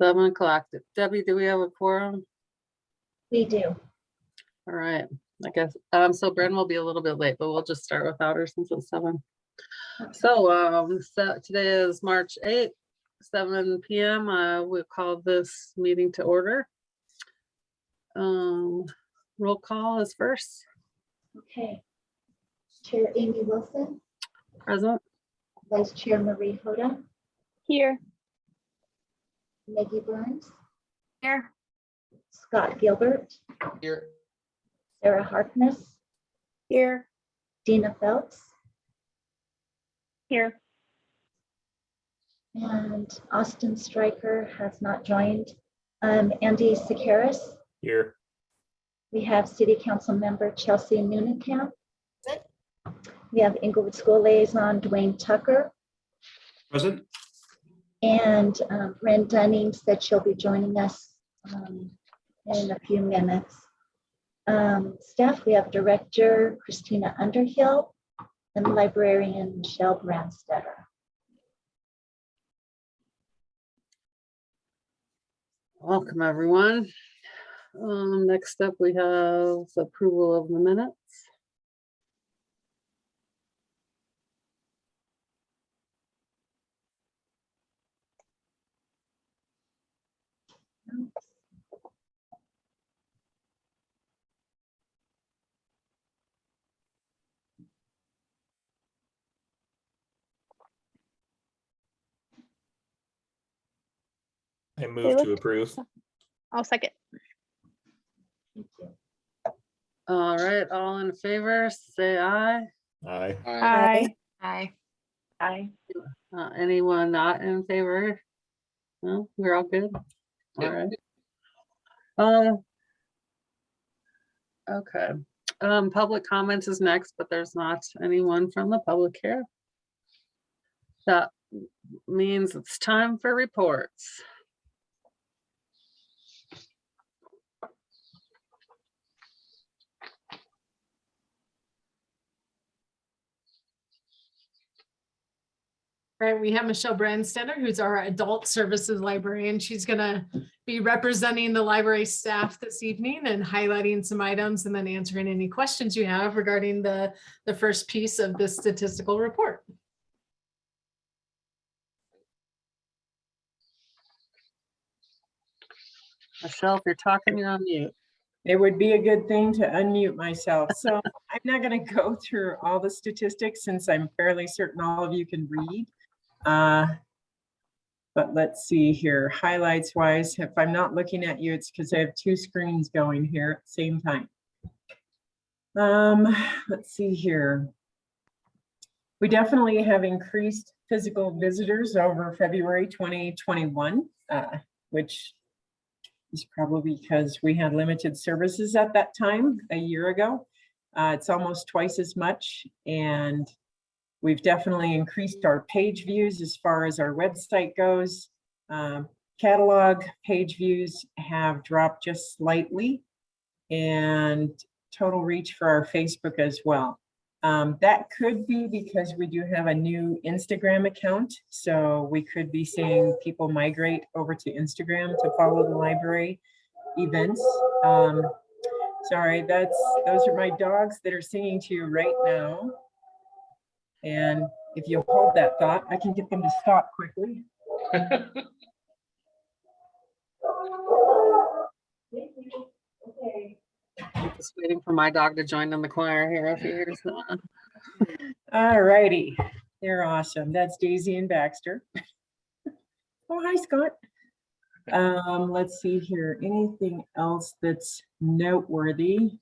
7 o'clock. Debbie, do we have a quorum? We do. All right, I guess, so Bren will be a little bit late, but we'll just start without her since it's 7. So, today is March 8th, 7 p.m. We'll call this meeting to order. Roll call is first. Okay. Chair Amy Wilson, Present. Vice Chair Marie Hoda, Here. Maggie Burns, Here. Scott Gilbert, Here. Sarah Harkness, Here. Dina Phelps, Here. and Austin Stryker has not joined. Andy Sakaris. Here. We have City Council Member Chelsea Noonenkamp. We have Inglewood School Liaison Dwayne Tucker, Present. and Ren Dunning said she'll be joining us in a few minutes. Staff, we have Director Christina Underhill and Librarian Michelle Brandstetter. Welcome, everyone. Next up, we have approval of the minutes. I move to approve. I'll second. Thank you. All right, all in favor, say aye. Aye. Aye. Aye. Aye. Anyone not in favor? No, we're all good. All right. Okay. Public comments is next, but there's not anyone from the public here. That means it's time for reports. All right, we have Michelle Brandstetter, who's our adult services librarian. She's gonna be representing the library staff this evening and highlighting some items and then answering any questions you have regarding the first piece of this statistical report. Michelle, if you're talking, you're on mute. It would be a good thing to unmute myself. So I'm not going to go through all the statistics since I'm fairly certain all of you can read. But let's see here, highlights wise, if I'm not looking at you, it's because I have 2 screens going here at the same time. Let's see here. We definitely have increased physical visitors over February 2021, which is probably because we had limited services at that time a year ago. It's almost twice as much, and we've definitely increased our page views as far as our website goes. Catalog page views have dropped just slightly, and total reach for our Facebook as well. That could be because we do have a new Instagram account, so we could be seeing people migrate over to Instagram to follow the library events. Sorry, those are my dogs that are singing to you right now. And if you hold that thought, I can get them to stop quickly. Okay. I'm just waiting for my dog to join in the choir here if he hears that. All righty, they're awesome. That's Daisy and Baxter. Oh, hi, Scott. Let's see here. Anything else that's noteworthy?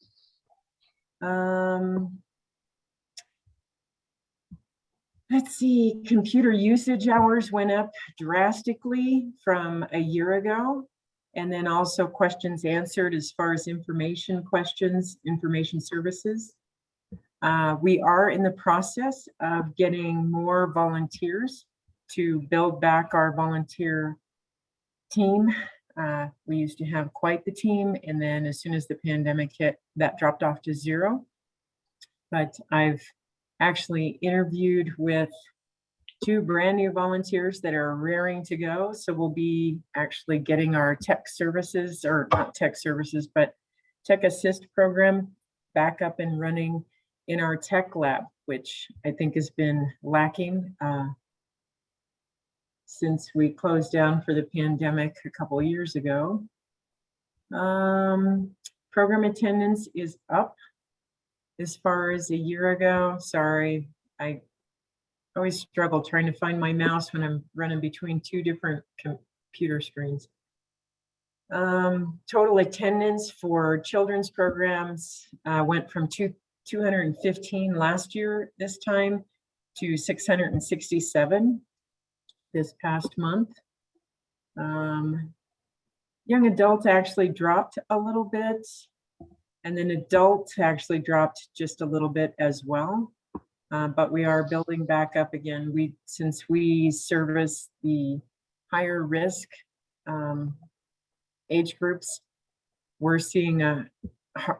Let's see, computer usage hours went up drastically from a year ago. And then also questions answered as far as information questions, information services. We are in the process of getting more volunteers to build back our volunteer team. We used to have quite the team, and then as soon as the pandemic hit, that dropped off to 0. But I've actually interviewed with 2 brand new volunteers that are raring to go. So we'll be actually getting our tech services, or not tech services, but tech assist program back up and running in our tech lab, which I think has been lacking since we closed down for the pandemic a couple of years ago. Program attendance is up as far as a year ago. Sorry, I always struggle trying to find my mouse when I'm running between 2 different computer screens. Total attendance for children's programs went from 215 last year this time to 667 this past month. Young adult actually dropped a little bit, and then adult actually dropped just a little bit as well. But we are building back up again. Since we service the higher risk age groups, we're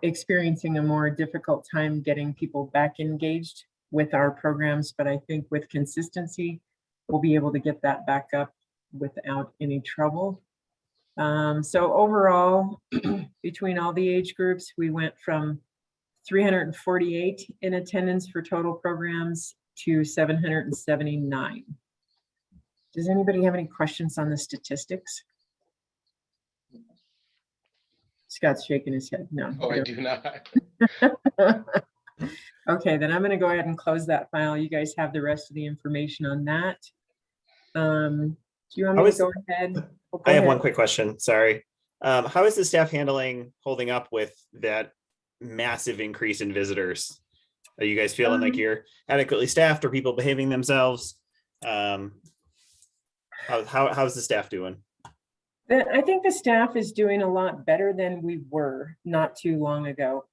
experiencing a more difficult time getting people back engaged with our programs. But I think with consistency, we'll be able to get that back up without any trouble. So overall, between all the age groups, we went from 348 in attendance for total programs to 779. Does anybody have any questions on the statistics? Scott's shaking his head. No. Oh, I do not. Okay, then I'm going to go ahead and close that file. You guys have the rest of the information on that. Do you want me to go ahead? Go I have ahead. one quick question. Sorry. How is the staff holding up with that massive increase in visitors? Are you guys feeling like you're adequately staffed? Are people behaving themselves? How's the staff doing? I think the staff is doing a lot better than we were not too long ago.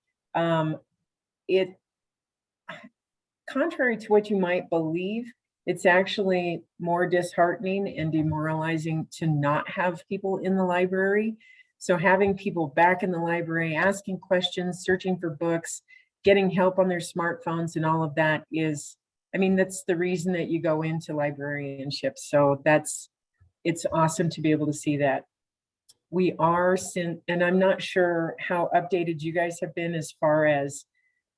Contrary to what you might believe, it's actually more disheartening and demoralizing to not have people in the library. So having people back in the library, asking questions, searching for books, getting help on their smartphones and all of that is, I mean, that's the reason that you go into librarianship. So it's awesome to be able to see that. We are, and I'm not sure how updated you guys have been as far as,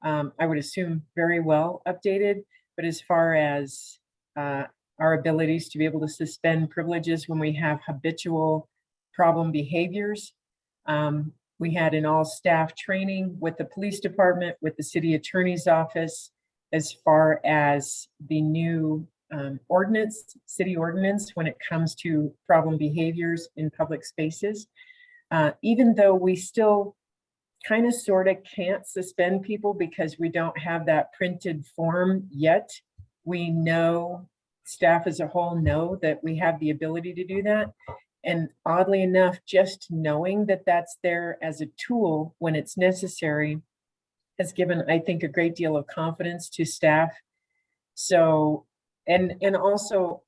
I would assume very well updated, but as far as our abilities to be able to suspend privileges when we have habitual problem behaviors. We had an all staff training with the police department, with the city attorney's office, as far as the new city ordinance when it comes to problem behaviors in public spaces. Even though we still kind of sort of can't suspend people because we don't have that printed form yet, we know, staff as a whole know that we have the ability to do that. And oddly enough, just knowing that that's there as a tool when it's necessary has given, I think, a great deal of confidence to staff. So, and also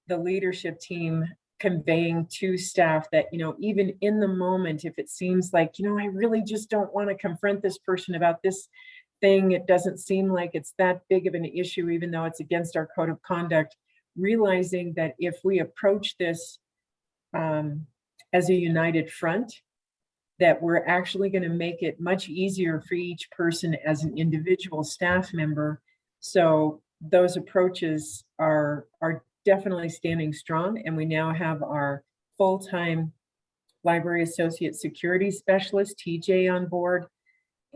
the leadership team conveying to staff that, even in the moment, if it seems like, I really just don't want to confront this person about this thing, it doesn't seem like it's that big of an issue, even though it's against our code of conduct, realizing that if we approach this as a united front, that we're actually going to make it much easier for each person as an individual staff member. So those approaches are definitely standing strong, and we now have our full-time library associate security specialist, TJ, on board.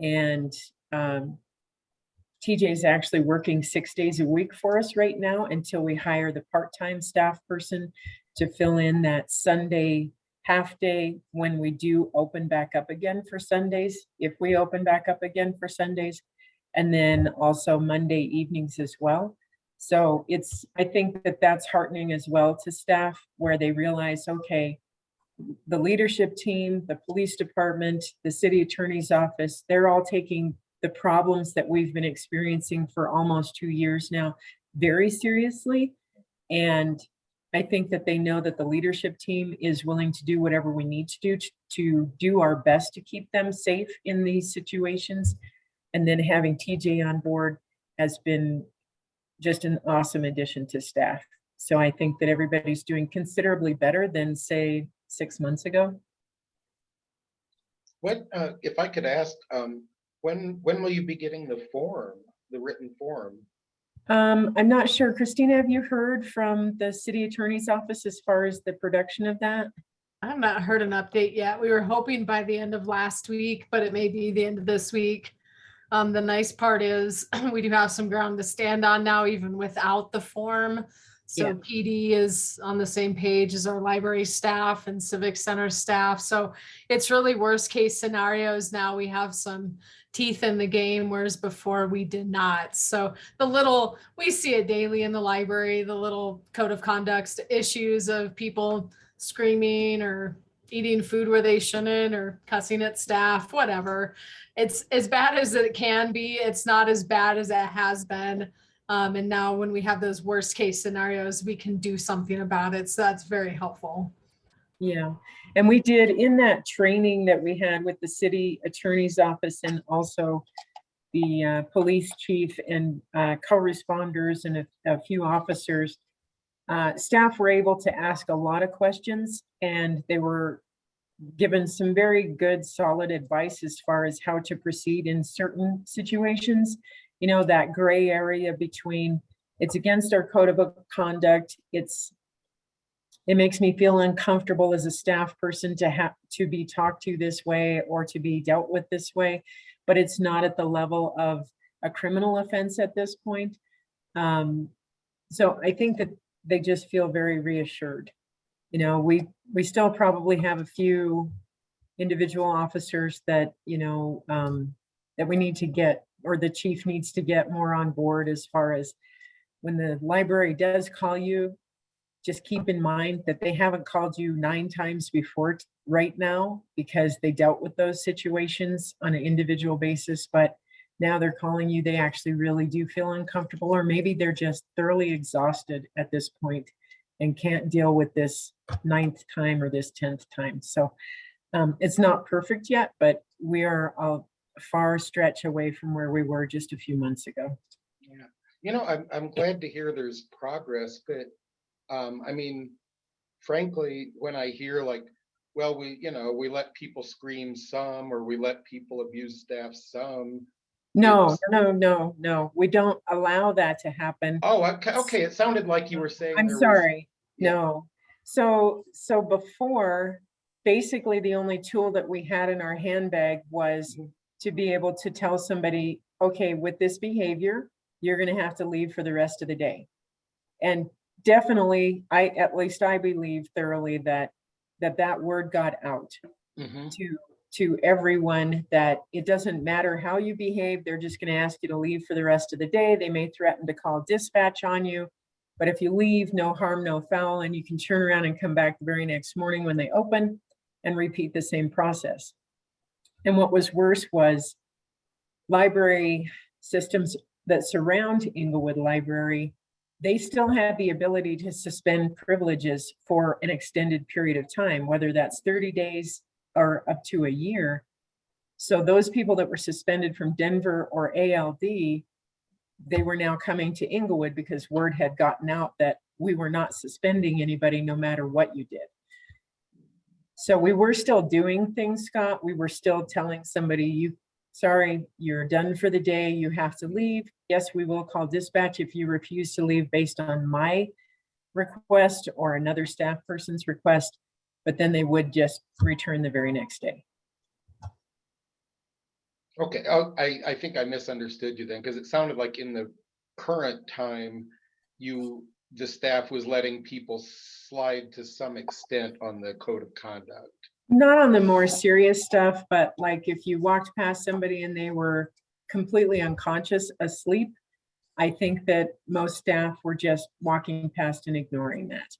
And TJ is actually working 6 days a week for us right now until we hire the part-time staff person to fill in that Sunday half day when we do open back up again for Sundays, if we open back up again for Sundays, and then also Monday evenings as well. So I think that that's heartening as well to staff, where they realize, okay, the leadership team, the police department, the city attorney's office, they're all taking the problems that we've been experiencing for almost 2 years now very seriously. And I think that they know that the leadership team is willing to do whatever we need to do our best to keep them safe in these situations. And then having TJ on board has been just an awesome addition to staff. So I think that everybody's doing considerably better than, say, 6 months ago. What, if I could ask, when will you be getting the form, the written form? I'm not sure. Christina, have you heard from the city attorney's office as far as the production of that? I've not heard an update yet. We were hoping by the end of last week, but it may be the end of this week. The nice part is we do have some ground to stand on now, even without the form. So Yeah. PD is on the same page as our library staff and civic center staff. So it's really worst case scenarios. Now we have some teeth in the game, whereas before we did not. So we see it daily in the library, the little code of conduct issues of people screaming or eating food where they shouldn't or cussing at staff, whatever. It's as bad as it can be. It's not as bad as it has been. And now when we have those worst case scenarios, we can do something about it. So that's very helpful. Yeah, and we did in that training that we had with the city attorney's office and also the police chief and co-responders and a few officers, staff were able to ask a lot of questions, and they were given some very good, solid advice as far as how to proceed in certain situations. You know, that gray area between it's against our code of conduct, it makes me feel uncomfortable as a staff person to have to be talked to this way or to be dealt with this way, but it's not at the level of a criminal offense at this point. So I think that they just feel very reassured. You know, we still probably have a few individual officers that, you know, that we need to get, or the chief needs to get more on board as far as when the library does call you, just keep in mind that they haven't called you 9 times before right now because they dealt with those situations on an individual basis, but now they're calling you, they actually really do feel uncomfortable, or maybe they're just thoroughly exhausted at this point and can't deal with this 9th time or this 10th time. So it's not perfect yet, but we are a far stretch away from where we were just a few months ago. Yeah, you know, I'm glad to hear there's progress, but I mean, frankly, when I hear like, well, we let people scream some, or we let people abuse staff some. No, we don't allow that to happen. Oh, okay. It sounded like you were saying. I'm there was- sorry. yeah. No. So before, basically the only tool that we had in our handbag was to be able to tell somebody, okay, with this behavior, you're going to have to leave for the rest of the day. And definitely, at least I believe thoroughly that word got out to everyone, that it doesn't matter how you behave, they're just going to ask you to leave for the rest of the day. They may threaten to call dispatch on you, but if you leave, no harm, no foul, and you can turn around and come back the very next morning when they open and repeat the same process. And what was worse was library systems that surround Inglewood Library, they still have the ability to suspend privileges for an extended period of time, whether that's 30 days or up to a year. So those people that were suspended from Denver or ALD, they were now coming to Inglewood because word had gotten out that we were not suspending anybody no matter what you did. So we were still doing things, Scott. We were still telling somebody, sorry, you're done for the day, you have to leave. Yes, we will call dispatch if you refuse to leave based on my request or another staff person's request, but then they would just return the very next day. Okay, I think I misunderstood you then, because it sounded like in the current time, the staff was letting people slide to some extent on the code of conduct. Not on the more serious stuff, but like if you walked past somebody and they were completely unconscious, asleep, I think that most staff were just walking past and ignoring that.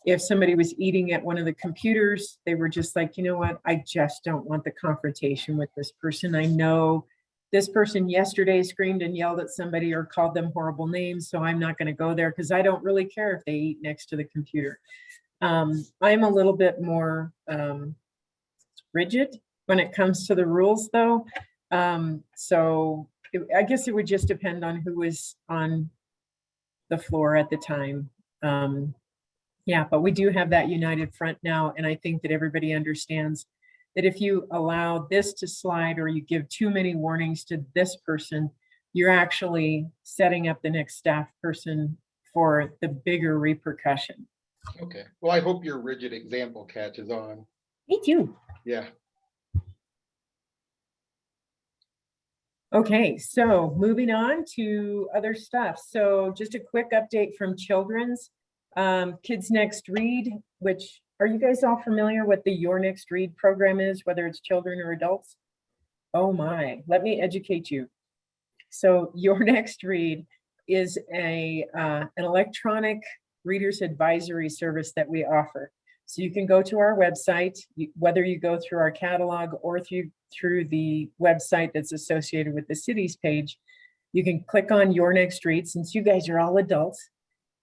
If somebody was eating at one of the computers, they were just like, you know what, I just don't want the confrontation with this person. I know this person yesterday screamed and yelled at somebody or called them horrible names, so I'm not going to go there because I don't really care if they eat next to the computer. I'm a little bit more rigid when it comes to the rules, though. So I guess it would just depend on who is on the floor at the time. Yeah, but we do have that united front now, and I think that everybody understands that if you allow this to slide or you give too many warnings to this person, you're actually setting up the next staff person for the bigger repercussion. Okay, well, I hope your rigid example catches on. Me too. Yeah. Okay, so moving on to other stuff. So just a quick update from Children's. Kids Next Read, which, are you guys all familiar what the Your Next Read program is, whether it's children or adults? Oh my, let me educate you. So Your Next Read is an electronic reader's advisory service that we offer. So you can go to our website, whether you go through our catalog or through the website that's associated with the city's page, you can click on Your Next Read, since you guys are all adults,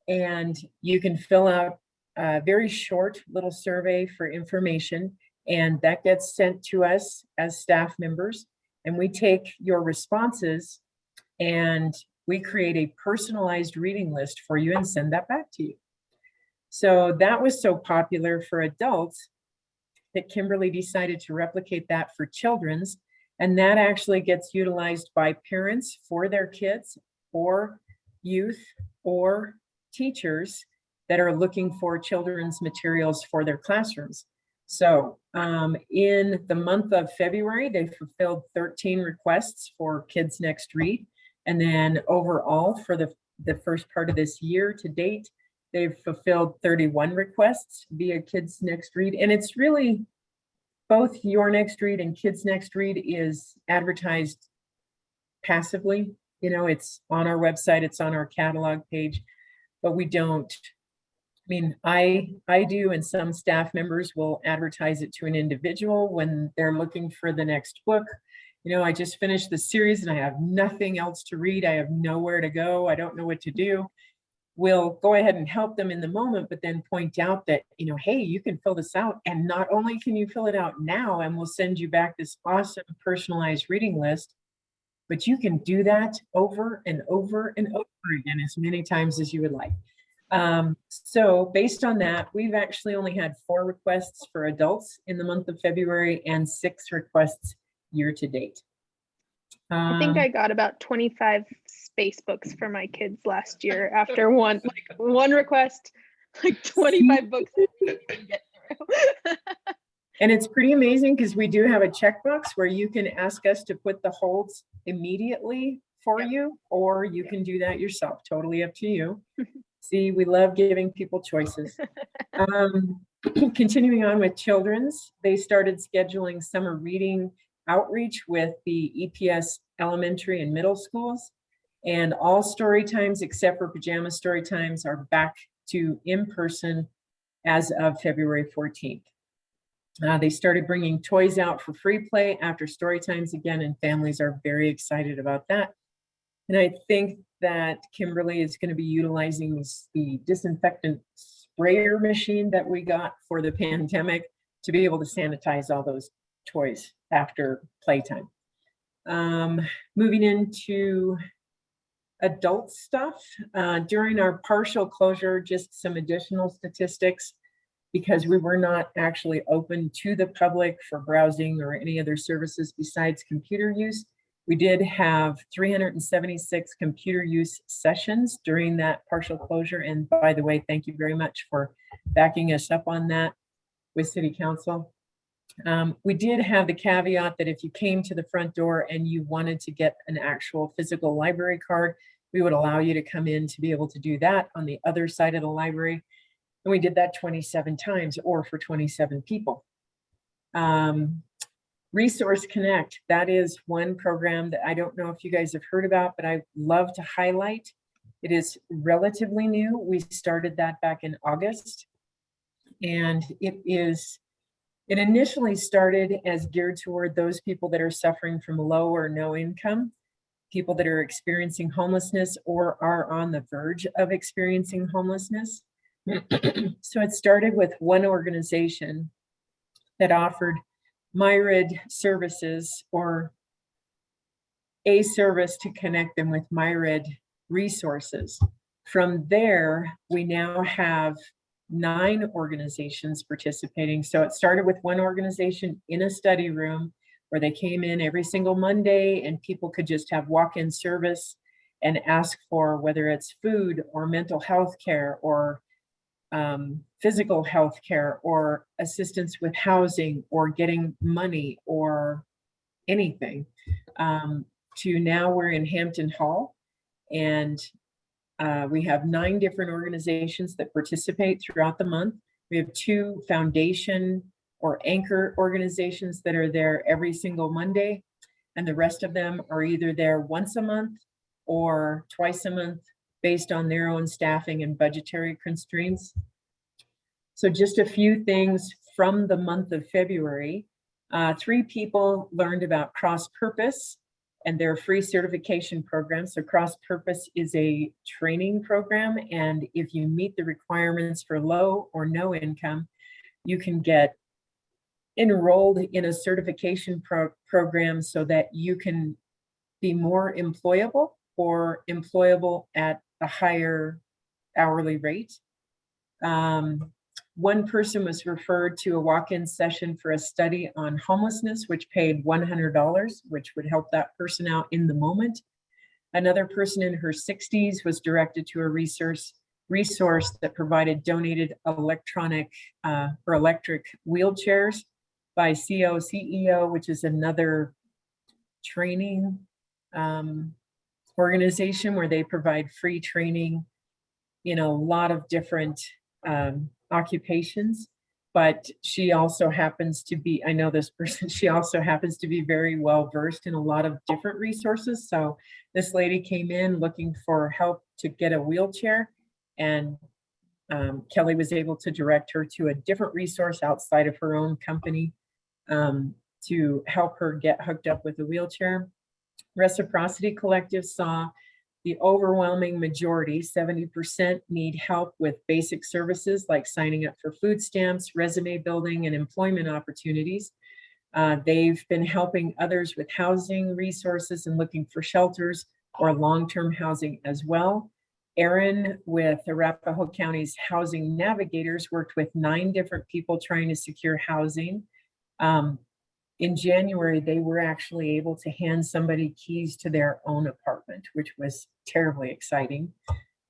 and you can fill out a very short little survey for information, and that gets sent to us as staff members, and we take your responses and we create a personalized reading list for you and send that back to you. So that was so popular for adults that Kimberly decided to replicate that for children's, and that actually gets utilized by parents for their kids or youth or teachers that are looking for children's materials for their classrooms. So in the month of February, they fulfilled 13 requests for Kids Next Read. And then overall for the first part of this year to date, they've fulfilled 31 requests via Kids Next Read. And it's really both Your Next Read and Kids Next Read is advertised passively. You know, it's on our website, it's on our catalog page, but we don't, I mean, I do, and some staff members will advertise it to an individual when they're looking for the next book. You know, I just finished the series and I have nothing else to read. I have nowhere to go. I don't know what to do. We'll go ahead and help them in the moment, but then point out that, you know, hey, you can fill this out. And not only can you fill it out now, and we'll send you back this awesome personalized reading list, but you can do that over and over and over again as many times as you would like. So based on that, we've actually only had 4 requests for adults in the month of February and 6 requests year to date. I think I got about 25 space books for my kids last year after one request, like 25 books. And it's pretty amazing because we do have a checkbox where you can ask us to put the holds immediately for you, or you can do that yourself, totally up to you. See, we love giving people choices. Continuing on with Children's, they started scheduling summer reading outreach with the EPS elementary and middle schools, and all story times except for pajama story times are back to in-person as of February 14th. They started bringing toys out for free play after story times again, and families are very excited about that. And I think that Kimberly is going to be utilizing the disinfectant sprayer machine that we got for the pandemic to be able to sanitize all those toys after playtime. Moving into adult stuff, during our partial closure, just some additional statistics, because we were not actually open to the public for browsing or any other services besides computer use. We did have 376 computer use sessions during that partial closure. And by the way, thank you very much for backing us up on that with City Council. We did have the caveat that if you came to the front door and you wanted to get an actual physical library card, we would allow you to come in to be able to do that on the other side of the library. And we did that 27 times, or for 27 people. Resource Connect, that is one program that I don't know if you guys have heard about, but I love to highlight. It is relatively new. We started that back in August. And it initially started as geared toward those people that are suffering from low or no income, people that are experiencing homelessness or are on the verge of experiencing homelessness. So it started with one organization that offered MyRead services, or a service to connect them with MyRead resources From there, we now have 9 organizations participating. So it started with one organization in a study room where they came in every single Monday and people could just have walk-in service and ask for whether it's food or mental health care or physical health care or assistance with housing or getting money or anything. To now we're in Hampton Hall, and we have 9 different organizations that participate throughout the month. We have 2 foundation or anchor organizations that are there every single Monday, and the rest of them are either there once a month or twice a month based on their own staffing and budgetary constraints. So just a few things from the month of February. 3 people learned about Cross Purpose and their free certification program. So Cross Purpose is a training program, and if you meet the requirements for low or no income, you can get enrolled in a certification program so that you can be more employable or employable at a higher hourly rate. One person was referred to a walk-in session for a study on homelessness, which paid $100, which would help that person out in the moment. Another person in her 60s was directed to a resource that provided donated electric wheelchairs by CEO, which is another training organization where they provide free training in a lot of different occupations. But she also happens to be, I know this person, she also happens to be very well versed in a lot of different resources. So this lady came in looking for help to get a wheelchair, and Kelly was able to direct her to a different resource outside of her own company to help her get hooked up with a wheelchair. Reciprocity Collective saw the overwhelming majority, 70%, need help with basic services like signing up for food stamps, resume building, and employment opportunities. They've been helping others with housing resources and looking for shelters or long-term housing as well. Erin with Arapahoe County's Housing Navigators worked with 9 different people trying to secure housing. In January, they were actually able to hand somebody keys to their own apartment, which was terribly exciting.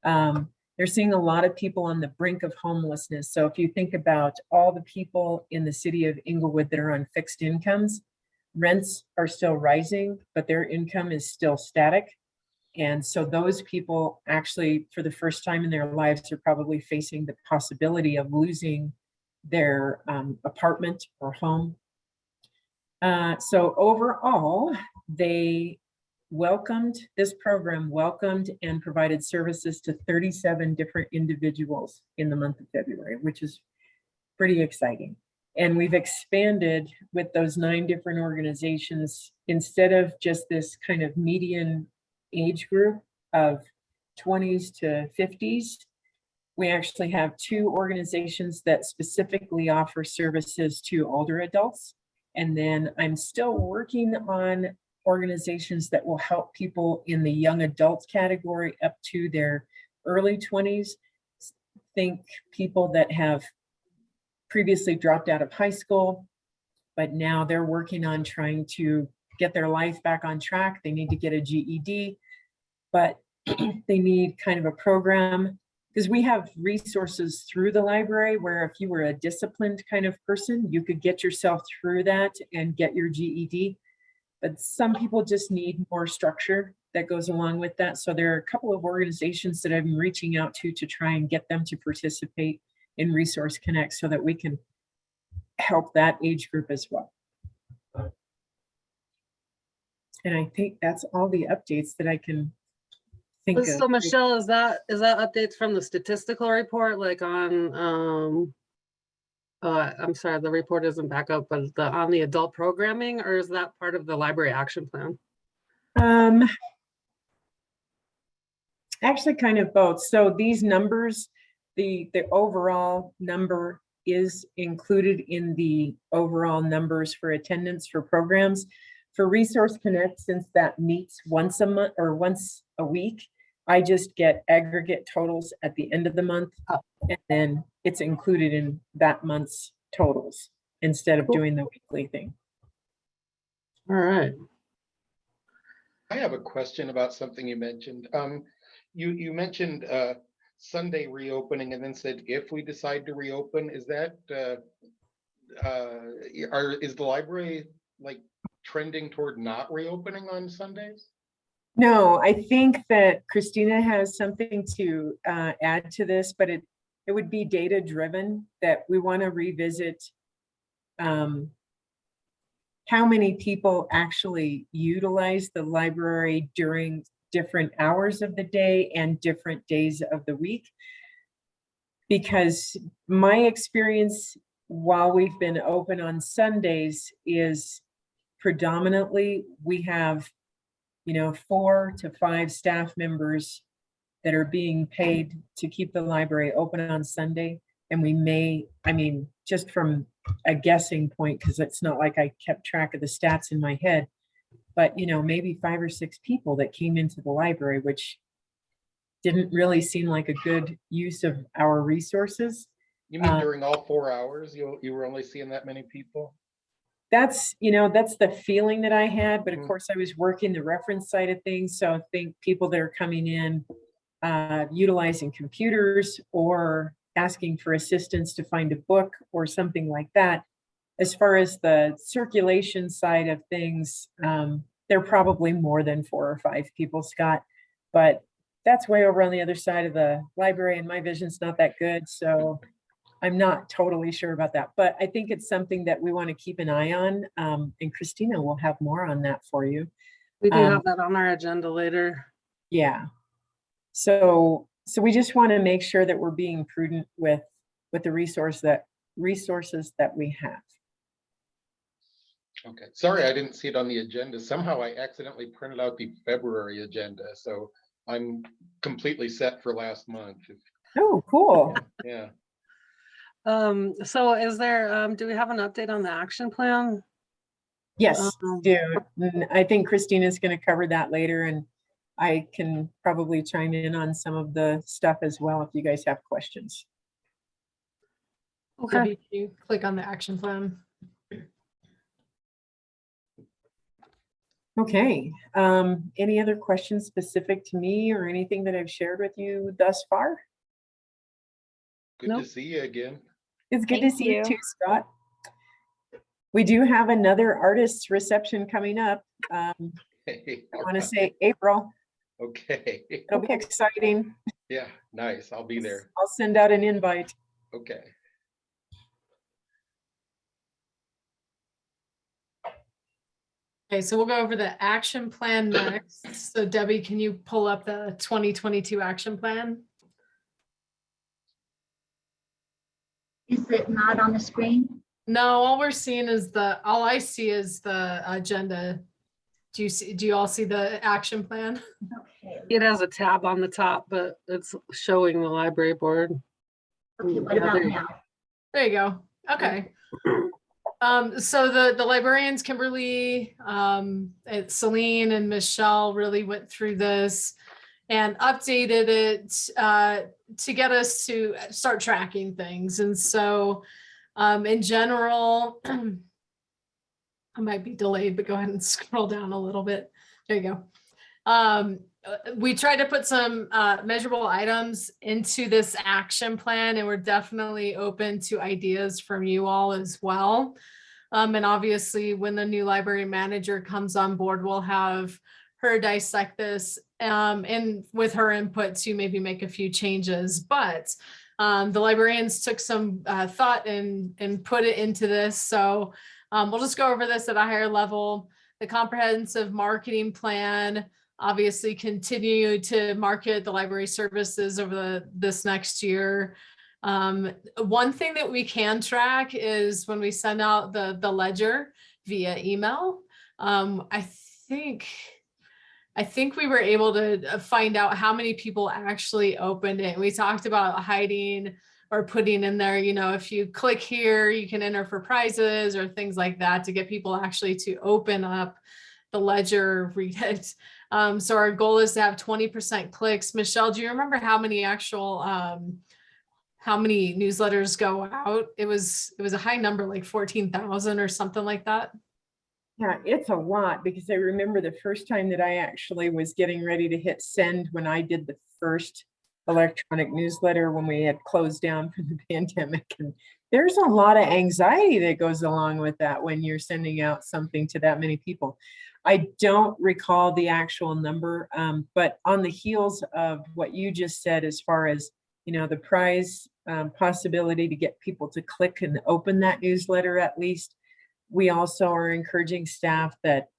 They're seeing a lot of people on the brink of homelessness. So if you think about all the people in the city of Inglewood that are on fixed incomes, rents are still rising, but their income is still static. And so those people actually, for the first time in their lives, are probably facing the possibility of losing their apartment or home. So overall, they this program welcomed and provided services to 37 different individuals in the month of February, which is pretty exciting. And we've expanded with those 9 different organizations. Instead of just this kind of median age group of 20s to 50s, we actually have 2 organizations that specifically offer services to older adults. And then I'm still working on organizations that will help people in the young adult category up to their early 20s. Think people that have previously dropped out of high school, but now they're working on trying to get their life back on track. They need to get a GED, but they need kind of a program, because we have resources through the library where if you were a disciplined kind of person, you could get yourself through that and get your GED. But some people just need more structure that goes along with that. So there are a couple of organizations that I've been reaching out to try and get them to participate in Resource Connect so that we can help that age group as well. And I think that's all the updates that I can think of. So Michelle, is that updates from the statistical report, like on I'm sorry, the report isn't back up, but on the adult programming, or is that part of the library action plan? Actually kind of both. So these numbers, the overall number is included in the overall numbers for attendance for programs. For Resource Connect, since that meets once a month or once a week, I just get aggregate totals at the end of the month, and then it's included in that month's totals instead of Cool. doing the weekly thing. All right. I have a question about something you mentioned. You mentioned Sunday reopening and then said if we decide to reopen, is that is the library like trending toward not reopening on Sundays? No, I think that Christina has something to add to this, but it would be data driven, that we want to revisit how many people actually utilize the library during different hours of the day and different days of the week. Because my experience while we've been open on Sundays is predominantly we have, 4 to 5 staff members that are being paid to keep the library open on Sunday. And we may, just from a guessing point, because it's not like I kept track of the stats in my head, but maybe 5 or 6 people that came into the library, which didn't really seem like a good use of our resources. You mean during all 4 hours, you were only seeing that many people? That's the feeling that I had, but of Mhm. course I was working the reference side of things. So I think people that are coming in, utilizing computers or asking for assistance to find a book or something like that. As far as the circulation side of things, there are probably more than 4 or 5 people, Scott, but that's way over on the other side of the library and my vision's not that good. So I'm not totally sure about that, but I think it's something that we want to keep an eye on. And Christina will have more on that for you. We do have that on our agenda later. Yeah. So we just want to make sure that we're being prudent with the resources that we have. Okay, sorry, I didn't see it on the agenda. Somehow I accidentally printed out the February agenda, so I'm completely set for last month. Oh, cool. Yeah. So is there, do we have an update on the action plan? Yes, I think Christina's going to cover that later, and I can probably chime in on some of the stuff as well if you guys have questions. Okay. Maybe you click on the action plan. Okay. Any other questions specific to me or anything that I've shared with you thus far? Good Nope. to see you again. It's good Thank to see you you. too, Scott. We do have another artist reception coming up. I Hey, want to say April. okay. It'll be exciting. Yeah, nice. I'll be there. I'll send out an invite. Okay. Okay, so we'll go over the action plan next. So Debbie, can you pull up the 2022 action plan? Is it not on the screen? No, all I see is the agenda. Do you all see the action plan? Okay. It has a tab on the top, but it's showing the library board. Okay, what Yeah, about there you now? There you go. Okay. So the librarians, Kimberly, Celine and Michelle really went through this and updated it to get us to start tracking things. And so in general, I might be delayed, but go ahead and scroll down a little bit. There you go. We tried to put some measurable items into this action plan, and we're definitely open to ideas from you all as well. And obviously, when the new library manager comes on board, we'll have her dissect this and with her input to maybe make a few changes. But the librarians took some thought and put it into this. So we'll just go over this at a higher level. The comprehensive marketing plan, obviously continue to market the library services over this next year. One thing that we can track is when we send out the ledger via email. I think we were able to find out how many people actually opened it. We talked about hiding or putting in there, if you click here, you can enter for prizes or things like that to get people actually to open up the ledger, read it. So our goal is to have 20% clicks. Michelle, do you remember how many actual how many newsletters go out? It was a high number, like 14,000 or something like that. Yeah, it's a lot, because I remember the first time that I actually was getting ready to hit send when I did the first electronic newsletter when we had closed down for the pandemic. And there's a lot of anxiety that goes along with that when you're sending out something to that many people. I don't recall the actual number, but on the heels of what you just said, as far as, you know, the prize possibility to get people to click and open that newsletter at least, we also are encouraging staff that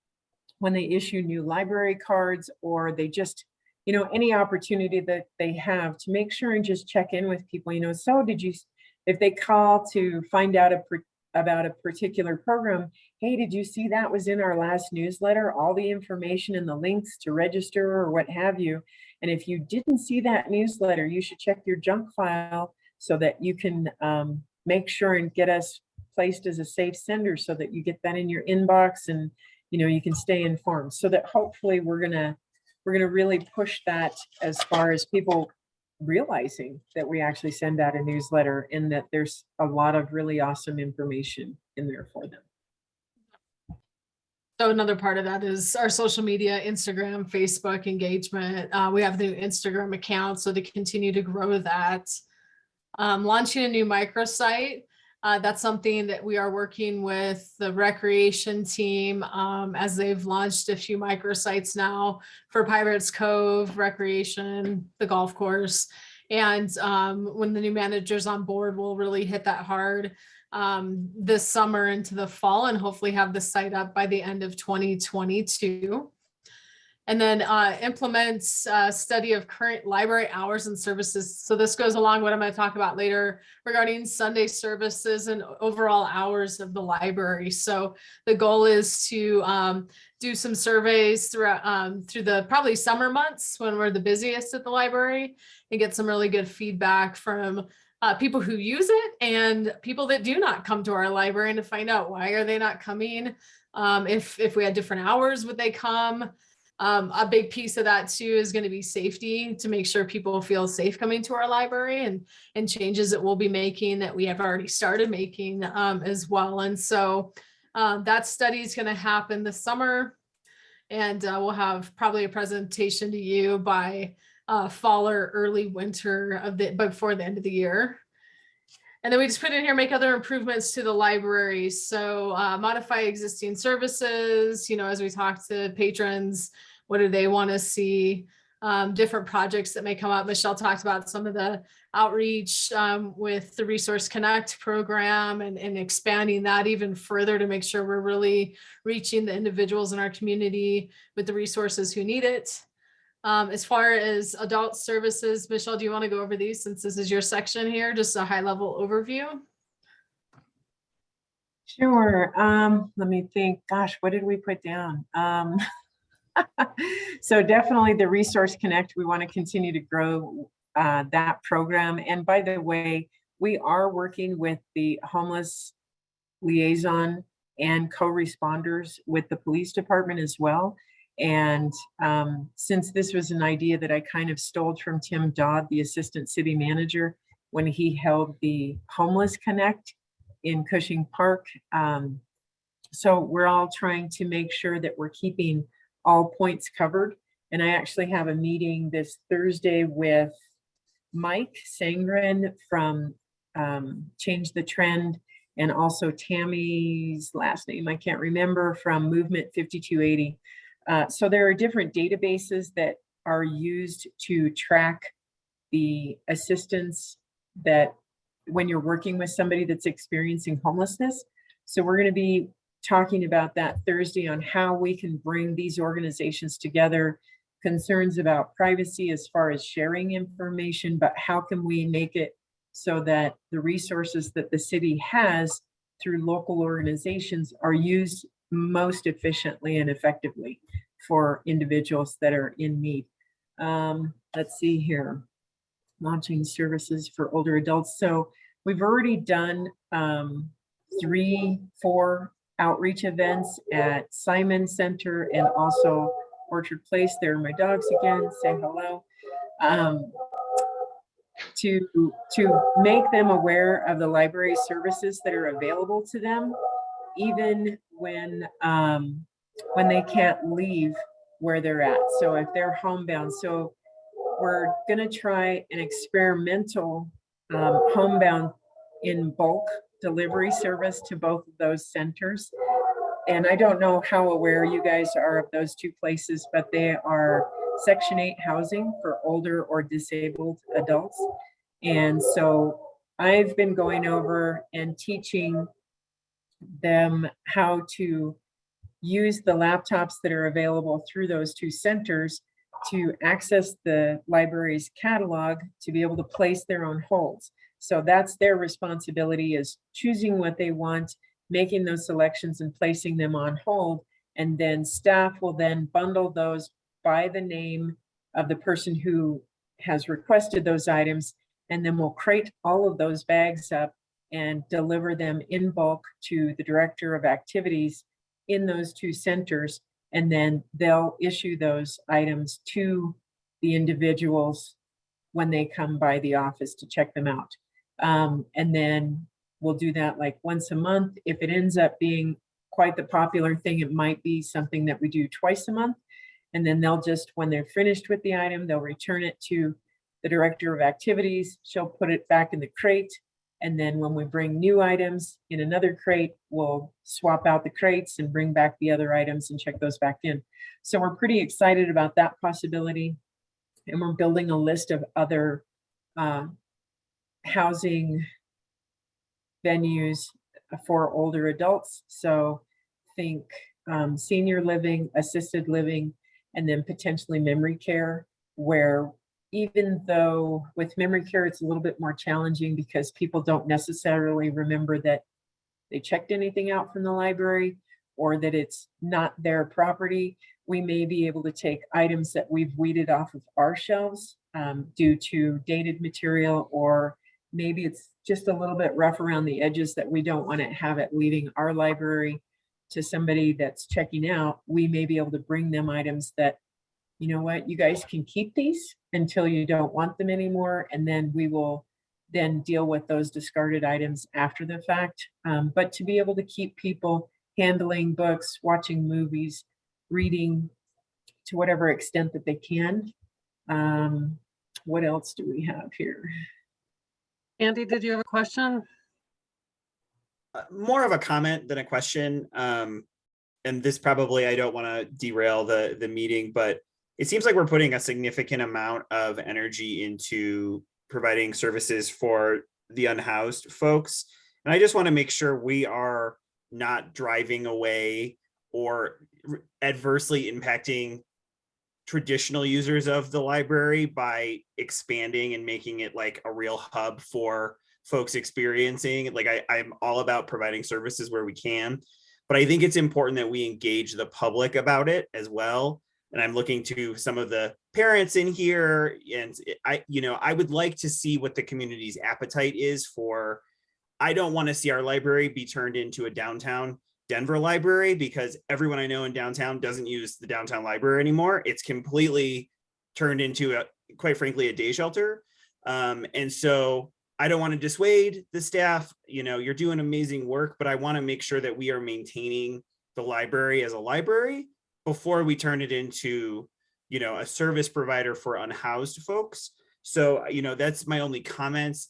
when they issue new library cards, or they just, you know, any opportunity that they have, to make sure and just check in with people, you know, so did you, if they call to find out about a particular program, hey, did you see that was in our last newsletter, all the information and the links to register or what have you. And if you didn't see that newsletter, you should check your junk file so that you can make sure and get us placed as a safe sender, so that you get that in your inbox, and, you know, you can stay informed. So that hopefully we're gonna really push that, as far as people realizing that we actually send out a newsletter, and that there's a lot of really awesome information in there for them. So another part of that is our social media, Instagram, Facebook engagement. We have the new Instagram account, so to continue to grow that. Launching a new microsite. That's something that we are working with the recreation team, as they've launched a few microsites now for Pirates Cove, recreation, the golf course. And when the new manager's on board, we'll really hit that hard this summer into the fall, and hopefully have the site up by the end of 2022. And then implement study of current library hours and services. So this goes along what I'm going to talk about later regarding Sunday services and overall hours of the library. So the goal is to do some surveys throughout through the probably summer months when we're the busiest at the library, and get some really good feedback from people who use it and people that do not come to our library, and to find out why are they not coming. If we had different hours, would they come? A big piece of that too is going to be safety, to make sure people feel safe coming to our library, and changes that we'll be making, that we have already started making as well. And so that study is going to happen this summer, and we'll have probably a presentation to you by fall or early winter before the end of the year. And then we just put in here, make other improvements to the library. So modify existing services, you know, as we talk to patrons, what do they want to see? Different projects that may come up. Michelle talked about some of the outreach with the Resource Connect program, and expanding that even further to make sure we're really reaching the individuals in our community with the resources who need it. As far as adult services, Michelle, do you want to go over these, since this is your section here, just a high level overview? Sure. Let me think. Gosh, what did we put down? So definitely the Resource Connect, we want to continue to grow that program. And by the way, we are working with the homeless liaison and co-responders with the police department as well. And since this was an idea that I kind of stole from Tim Dodd, the assistant city manager, when he held the Homeless Connect in Cushing Park. So we're all trying to make sure that we're keeping all points covered. And I actually have a meeting this Thursday with Mike Sangren from Change the Trend, and also Tammy's last name I can't remember, from Movement 5280. So there are different databases that are used to track the assistance that when you're working with somebody that's experiencing homelessness. So we're going to be talking about that Thursday, on how we can bring these organizations together, concerns about privacy as far as sharing information, but how can we make it so that the resources that the city has through local organizations are used most efficiently and effectively for individuals that are in need. Let's see here, launching services for older adults. So we've already done 3-4 outreach events at Simon Center, and also Orchard Place. There are my dogs again, say hello. To make them aware of the library services that are available to them, even when they can't leave where they're at. So if they're homebound, so we're gonna try an experimental homebound in bulk delivery service to both of those centers. And I don't know how aware you guys are of those two places, but they are Section 8 housing for older or disabled adults. And so I've been going over and teaching them how to use the laptops that are available through those two centers to access the library's catalog to be able to place their own holds. So that's their responsibility, is choosing what they want, making those selections and placing them on hold. And then staff will then bundle those by the name of the person who has requested those items. And then we'll crate all of those bags up and deliver them in bulk to the director of activities in those two centers. And then they'll issue those items to the individuals when they come by the office to check them out. And then we'll do that like once a month. If it ends up being quite the popular thing, it might be something that we do twice a month. And then they'll just, when they're finished with the item, they'll return it to the director of activities. She'll put it back in the crate. And then when we bring new items in another crate, we'll swap out the crates and bring back the other items and check those back in. So we're pretty excited about that possibility. And we're building a list of other housing venues for older adults. So think senior living, assisted living, and then potentially memory care, where even though with memory care, it's a little bit more challenging because people don't necessarily remember that they checked anything out from the library or that it's not their property. We may be able to take items that we've weeded off of our shelves due to dated material, or maybe it's just a little bit rough around the edges that we don't want to have it leaving our library to somebody that's checking out. We may be able to bring them items that, you know what, you guys can keep these until you don't want them anymore. And then we will then deal with those discarded items after the fact. But to be able to keep people handling books, watching movies, reading to whatever extent that they can. What else do we have here? Andy, did you have a question? More of a comment than a question. And this probably, I don't want to derail the meeting, but it seems like we're putting a significant amount of energy into providing services for the unhoused folks. And I just want to make sure we are not driving away or adversely impacting traditional users of the library by expanding and making it like a real hub for folks experiencing. Like I'm all about providing services where we can, but I think it's important that we engage the public about it as well. And I'm looking to some of the parents in here, and I would like to see what the community's appetite is for. I don't want to see our library be turned into a downtown Denver library, because everyone I know in downtown doesn't use the downtown library anymore. It's completely turned into quite frankly, a day shelter. And so I don't want to dissuade the staff. You're doing amazing work, but I want to make sure that we are maintaining the library as a library before we turn it into, a service provider for unhoused folks. So, that's my only comments.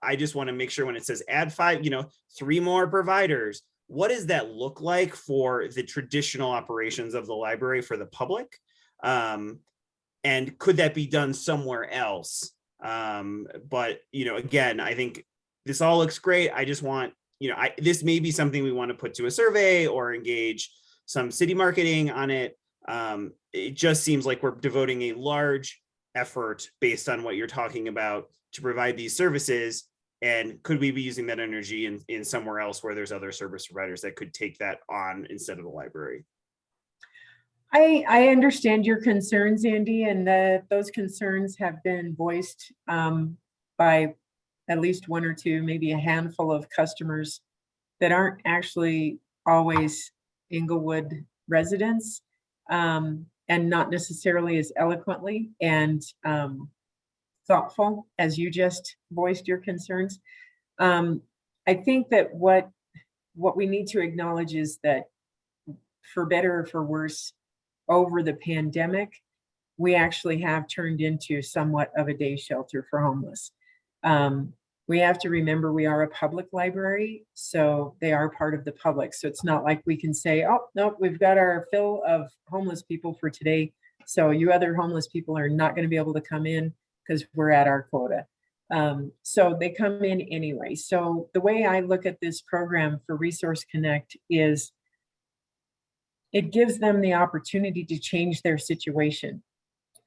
I just want to make sure when it says add 3 more providers, what does that look like for the traditional operations of the library for the public? And could that be done somewhere else? But, again, I think this all looks great. I just want, this may be something we want to put to a survey or engage some city marketing on it. It just seems like we're devoting a large effort based on what you're talking about to provide these services. And could we be using that energy in somewhere else where there's other service providers that could take that on instead of the library? I understand your concerns, Andy, and those concerns have been voiced by at least 1 or 2, maybe a handful of customers that aren't actually always Inglewood residents. and not necessarily as eloquently and thoughtful as you just voiced your concerns. I think that what we need to acknowledge is that, for better or for worse, over the pandemic, we actually have turned into somewhat of a day shelter for homeless. We have to remember we are a public library, so they are part of the public. So it's not like we can say, oh, no, we've got our fill of homeless people for today, so you other homeless people are not going to be able to come in because we're at our quota. So they come in anyway. So the way I look at this program for Resource Connect is it gives them the opportunity to change their situation.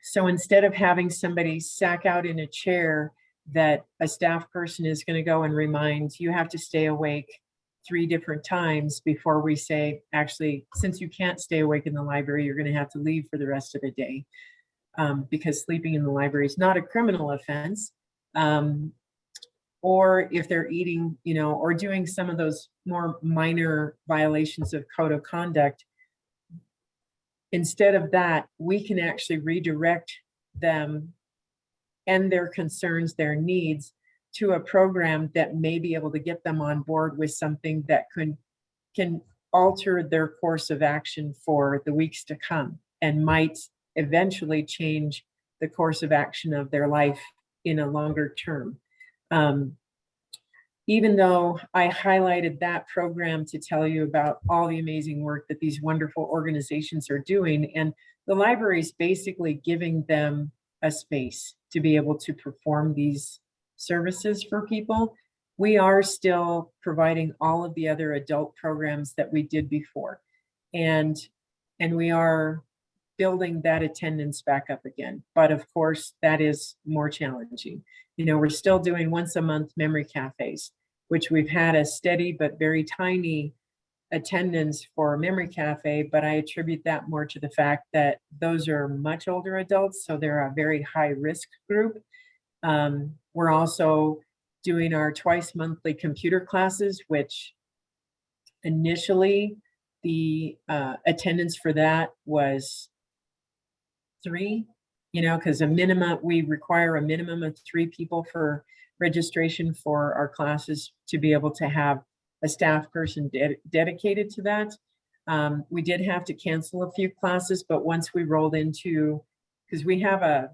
So instead of having somebody sack out in a chair that a staff person is going to go and remind you have to stay awake 3 different times before we say, actually, since you can't stay awake in the library, you're going to have to leave for the rest of the day, because sleeping in the library is not a criminal offense. Or if they're eating, or doing some of those more minor violations of code of conduct, instead of that, we can actually redirect them and their concerns, their needs, to a program that may be able to get them on board with something that can alter their course of action for the weeks to come, and might eventually change the course of action of their life in a longer term. Even though I highlighted that program to tell you about all the amazing work that these wonderful organizations are doing, and the library is basically giving them a space to be able to perform these services for people, we are still providing all of the other adult programs that we did before. And we are building that attendance back up again. But of course, that is more challenging. We're still doing once a month memory cafes, which we've had a steady but very tiny attendance for memory cafe, but I attribute that more to the fact that those are much older adults, so they're a very high risk group. We're also doing our twice monthly computer classes, which initially the attendance for that was 3, because we require a minimum of 3 people for registration for our classes to be able to have a staff person dedicated to that. We did have to cancel a few classes, but once we rolled into, because we have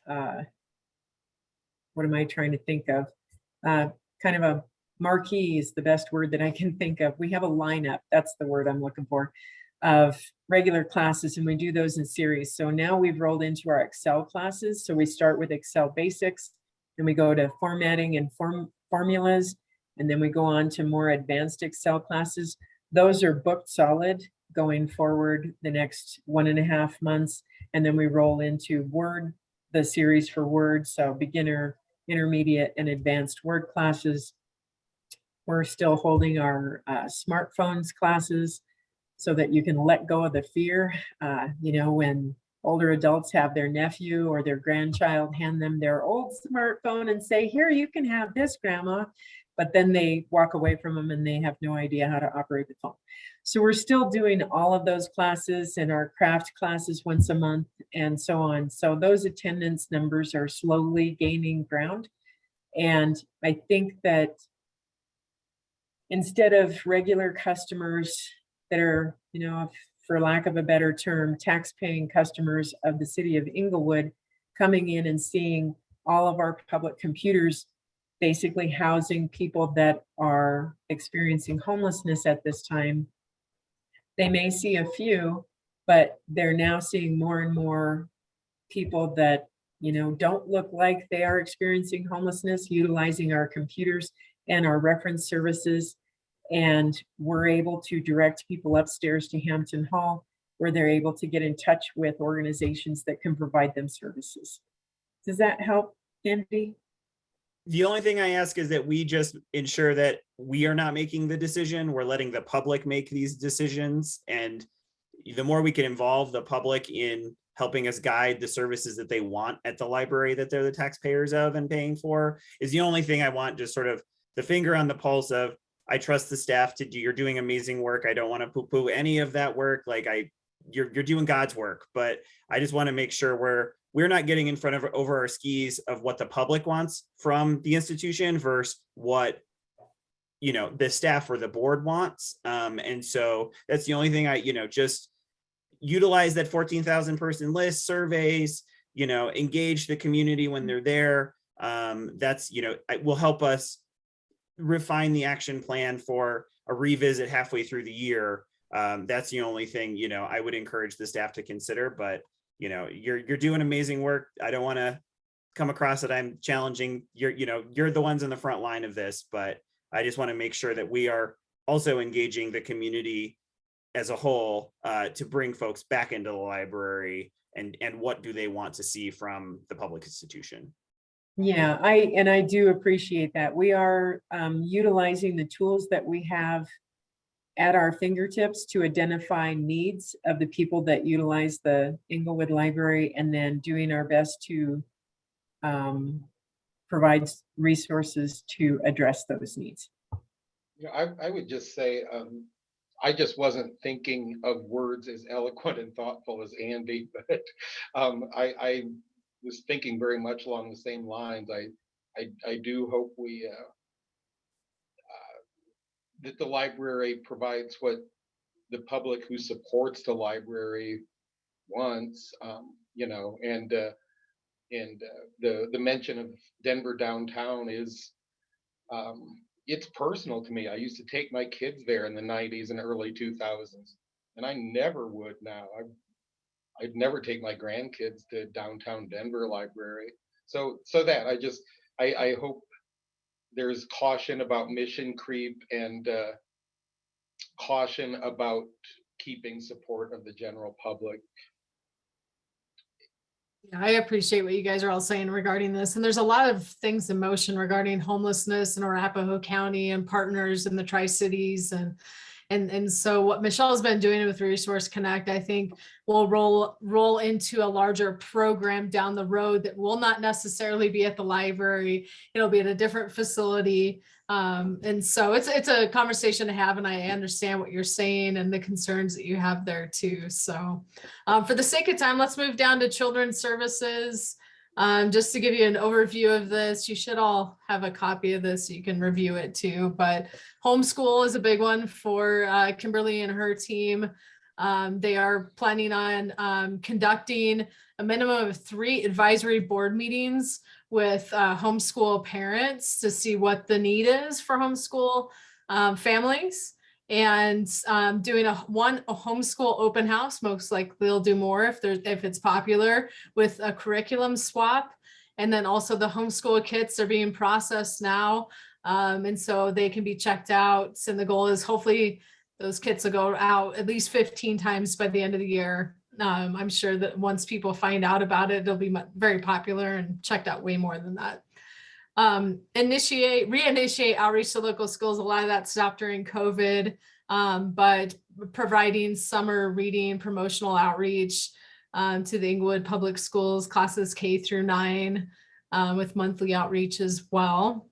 what am I trying to think of? Kind of a marquee is the best word that I can think of. We have a lineup, that's the word I'm looking for, of regular classes, and we do those in series. So now we've rolled into our Excel classes. So we start with Excel basics, then we go to formatting and formulas, and then we go on to more advanced Excel classes. Those are booked solid going forward the next 1.5 months. And then we roll into Word, the series for Word. So beginner, intermediate, and advanced Word classes. We're still holding our smartphones classes so that you can let go of the fear. When older adults have their nephew or their grandchild hand them their old smartphone and say, here, you can have this, Grandma. But then they walk away from them and they have no idea how to operate the phone. So we're still doing all of those classes and our craft classes once a month and so on. So those attendance numbers are slowly gaining ground. And I think that instead of regular customers that are, for lack of a better term, tax-paying customers of the city of Inglewood coming in and seeing all of our public computers basically housing people that are experiencing homelessness at this time. They may see a few, but they're now seeing more and more people that, don't look like they are experiencing homelessness, utilizing our computers and our reference services. And we're able to direct people upstairs to Hampton Hall, where they're able to get in touch with organizations that can provide them services. Does that help, Andy? The only thing I ask is that we just ensure that we are not making the decision. We're letting the public make these decisions. And the more we can involve the public in helping us guide the services that they want at the library that they're the taxpayers of and paying for, is the only thing I want, just sort of the finger on the pulse of, I trust the staff to do, you're doing amazing work. I don't want to poo-poo any of that work. Like you're doing God's work, but I just want to make sure we're not getting in front of over our skis of what the public wants from the institution versus what the staff or the board wants. And so that's the only thing just utilize that 14,000 person list, surveys, engage the community when they're there. That's, it will help us refine the action plan for a revisit halfway through the year. That's the only thing, I would encourage the staff to consider, but you're doing amazing work. I don't want to come across that I'm challenging. You're the ones in the front line of this, but I just want to make sure that we are also engaging the community as a whole to bring folks back into the library and what do they want to see from the public institution. Yeah, I do appreciate that. We are utilizing the tools that we have at our fingertips to identify needs of the people that utilize the Englewood Library, and then doing our best to provide resources to address those needs. I would just say, I just wasn't thinking of words as eloquent and thoughtful as Andy, but I was thinking very much along the same lines. I do hope we that the library provides what the public who supports the library wants, and the mention of Denver downtown is it's personal to me. I used to take my kids there in the 90s and early 2000s, and I never would now. I'd never take my grandkids to downtown Denver library. So that I hope there's caution about mission creep and caution about keeping support of the general public. Yeah, I appreciate what you guys are all saying regarding this. And there's a lot of things in motion regarding homelessness in Arapahoe County and partners in the Tri-Cities. And so what Michelle's been doing with Resource Connect, I think will roll into a larger program down the road that will not necessarily be at the library. It'll be at a different facility. And so it's a conversation to have, and I understand what you're saying and the concerns that you have there too. So for the sake of time, let's move down to Children's Services. Just to give you an overview of this, you should all have a copy of this so you can review it too. But homeschool is a big one for Kimberly and her team. They are planning on conducting a minimum of 3 advisory board meetings with homeschool parents to see what the need is for homeschool families, and doing a homeschool open house. Most likely they'll do more if it's popular, with a curriculum swap. And then also the homeschool kits are being processed now, and so they can be checked out. And the goal is hopefully those kits will go out at least 15 times by the end of the year. I'm sure that once people find out about it, it'll be very popular and checked out way more than that. Reinitiate outreach to local schools. A lot of that stopped during COVID, but providing summer reading promotional outreach to the Englewood Public Schools classes K through 9 with monthly outreach as well.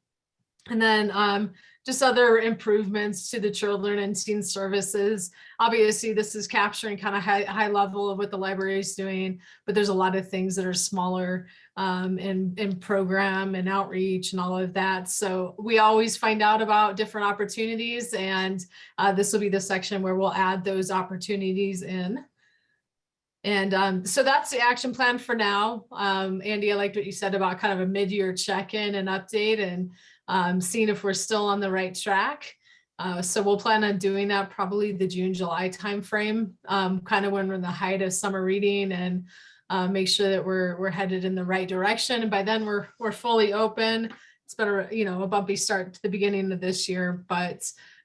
And then just other improvements to the children and teen services. Obviously, this is capturing kind of high level of what the library is doing, but there's a lot of things that are smaller in program and outreach and all of that. So we always find out about different opportunities, and this will be the section where we'll add those opportunities in. And so that's the action plan for now. Andy, I liked what you said about kind of a mid-year check-in and update, and seeing if we're still on the right track. So we'll plan on doing that probably the June-July timeframe, kind of when we're in the height of summer reading, and make sure that we're headed in the right direction. And by then we're fully open. It's been a bumpy start to the beginning of this year, but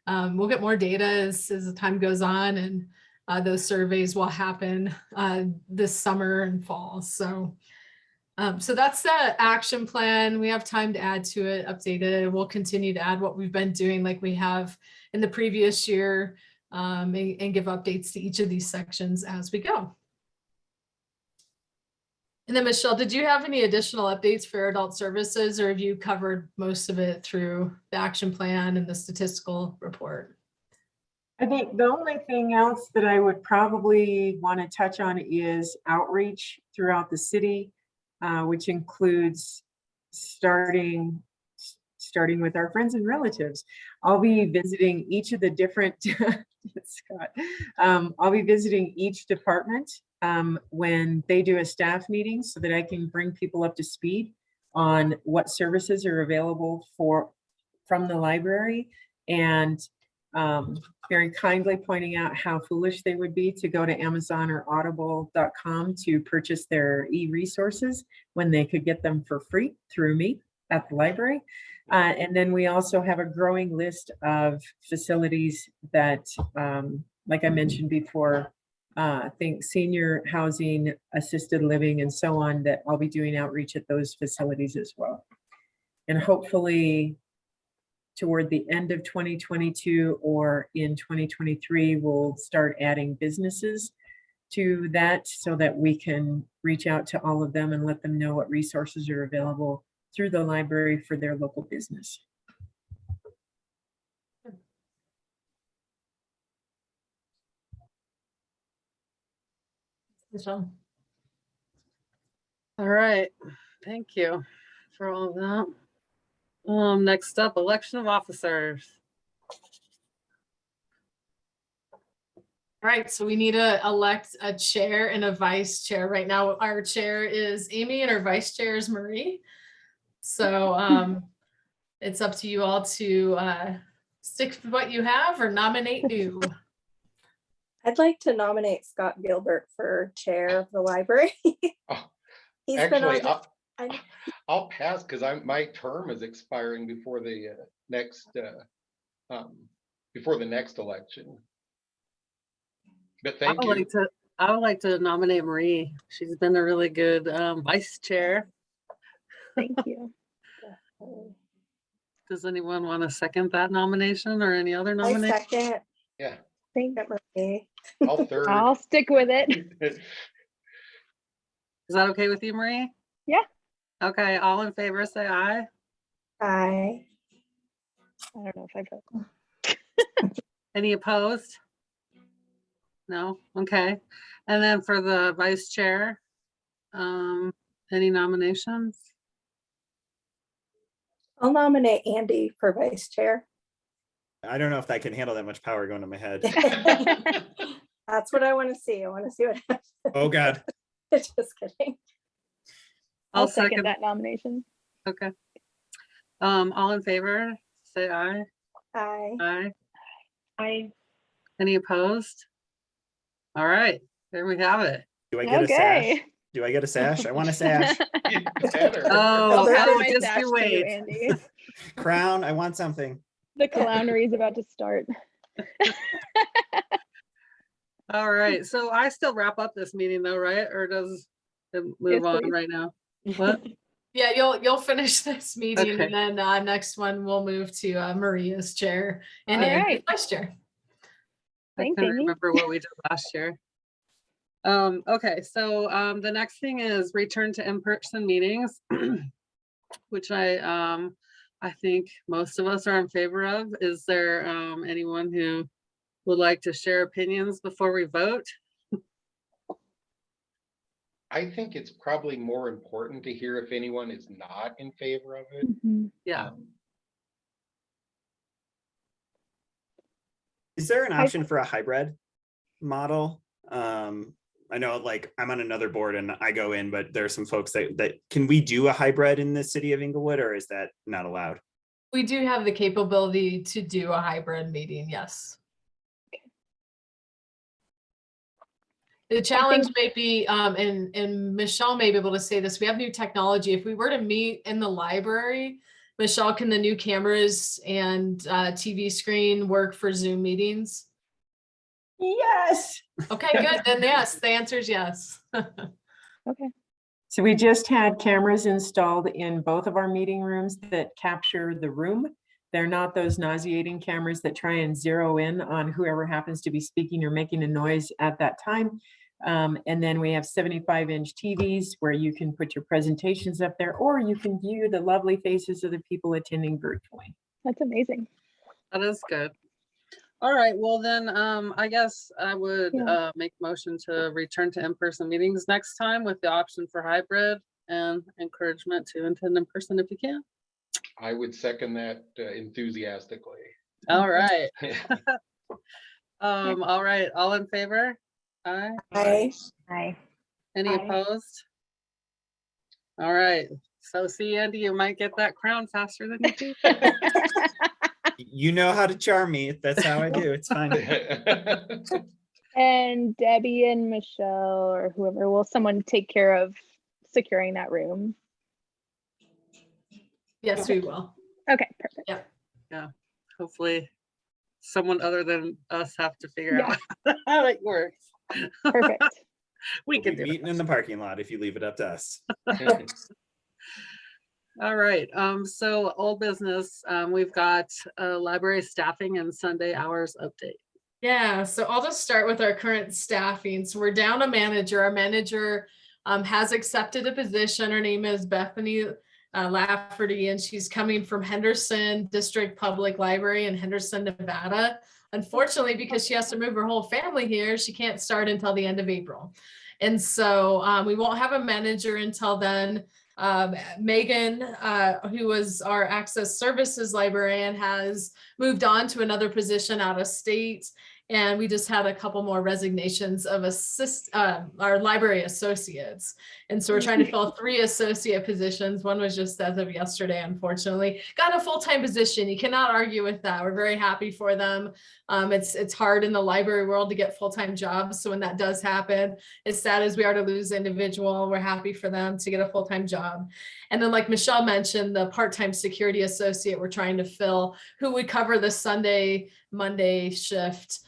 we'll get more data as the time goes on, and those surveys will happen this summer and fall. So that's the action plan. We have time to add to it, update it. We'll continue to add what we've been doing like we have in the previous year, and give updates to each of these sections as we go. And then Michelle, did you have any additional updates for adult services, or have you covered most of it through the action plan and the statistical report? I think the only thing else that I would probably want to touch on is outreach throughout the city, which includes starting with our friends and relatives. I'll be visiting each of the different, Scott, I'll be visiting each department when they do a staff meeting so that I can bring people up to speed on what services are available from the library, and very kindly pointing out how foolish they would be to go to Amazon or audible.com to purchase their e-resources when they could get them for free through me at the library. And then we also have a growing list of facilities that, like I mentioned before, think senior housing, assisted living, and so on, that I'll be doing outreach at those facilities as well. And hopefully toward the end of 2022 or in 2023, we'll start adding businesses to that so that we can reach out to all of them and let them know what resources are available through the library for their local business. Michelle. All right, thank you for all of that. Next up, election of officers. All right, so we need to elect a chair and a vice chair. Right now, our chair is Amy and our vice chair is Marie. So it's up to you all to stick with what you have or nominate new. I'd like to nominate Scott Gilbert for chair of the library. Oh, He's been actually, on. I'll pass because my term is expiring before the next election. But thank I would like to nominate Marie. She's been a really good vice chair. Thank you. Does anyone want to second that nomination or any other I nomination? second. Yeah, Thank Marie. I'll third. I'll stick with it. Is that okay with you, Marie? Yeah. Okay, all in favor, say aye. Aye. I don't know if I vote. Any opposed? No, okay. And then for the vice chair, any nominations? I'll nominate Andy for vice chair. I don't know if that can handle that much power going to my head. That's what I want to see. I want to see what happens. Oh God. Just kidding. I'll second that nomination. Okay. All in favor, say aye. Aye. Aye. Any opposed? All right, there we have it. Do I get a sash? Okay. Do I get a sash? I want a sash. Oh, I'll oh, my just sash you to wait. Andy. Crown. I want something. The clownery is about to start. All right, so I still wrap up this meeting though, right? Or does it move Yes, on please. right now? What? Yeah, you'll finish this meeting Okay. and then next one we'll move to Maria's chair and All Andy's right. vice chair. I Thanks, couldn't Amy. remember what we did last year. Okay, so the next thing is return to in-person meetings, which I think most of us are in favor of. Is there anyone who would like to share opinions before we vote? I think it's probably more important to hear if anyone is not in favor of it. Mhm. Yeah. Is there an option for a hybrid model? I know, like, I'm on another board and I go in, but there are some folks that can we do a hybrid in the city of Inglewood, or is that not allowed? We do have the capability to do a hybrid meeting, yes. The challenge may be, and Michelle may be able to say this, we have new technology. If we were to meet in the library, Michelle, can the new cameras and TV screen work for Zoom meetings? Yes. Okay, good. Then yes, the answer is yes. Okay. So we just had cameras installed in both of our meeting rooms that capture the room. They're not those nauseating cameras that try and zero in on whoever happens to be speaking or making a noise at that time. And then we have 75-inch TVs where you can put your presentations up there, or you can view the lovely faces of the people attending virtually. That's amazing. That is good. All right, well then, I guess I would Yeah. make motion to return to in-person meetings next time with the option for hybrid and encouragement to attend in person if you can. I would second that enthusiastically. All right. All right, all in favor? Aye. Aye. Any Aye. opposed? All right, so see, Andy, you might get that crown faster than you think. You know how to charm me. That's how I do. It's fine. And Debbie and Michelle or whoever, will someone take care of securing that room? Yes, we will. Okay, perfect. Hopefully, someone other than us have to figure Yeah. out how it works. Perfect. We We'll can be do meeting it. in the parking lot if you leave it up to us. All right, so old business, we've got library staffing and Sunday hours update. Yeah, so I'll just start with our current staffing. So we're down a manager. Our manager has accepted a position. Her name is Bethany Lafferty, and she's coming from Henderson District Public Library in Henderson, Nevada. Unfortunately, because she has to move her whole family here, she can't start until the end of April. And so we won't have a manager until then. Megan, who was our access services librarian, has moved on to another position out of state. And we just had a couple more resignations of our library associates. And so we're trying to fill 3 associate positions. One was just as of yesterday, unfortunately. Got a full-time position. You cannot argue with that. We're very happy for them. It's hard in the library world to get full-time jobs. So when that does happen, as sad as we are to lose an individual, we're happy for them to get a full-time job. And then like Michelle mentioned, the part-time security associate we're trying to fill, who would cover the Sunday, Monday shift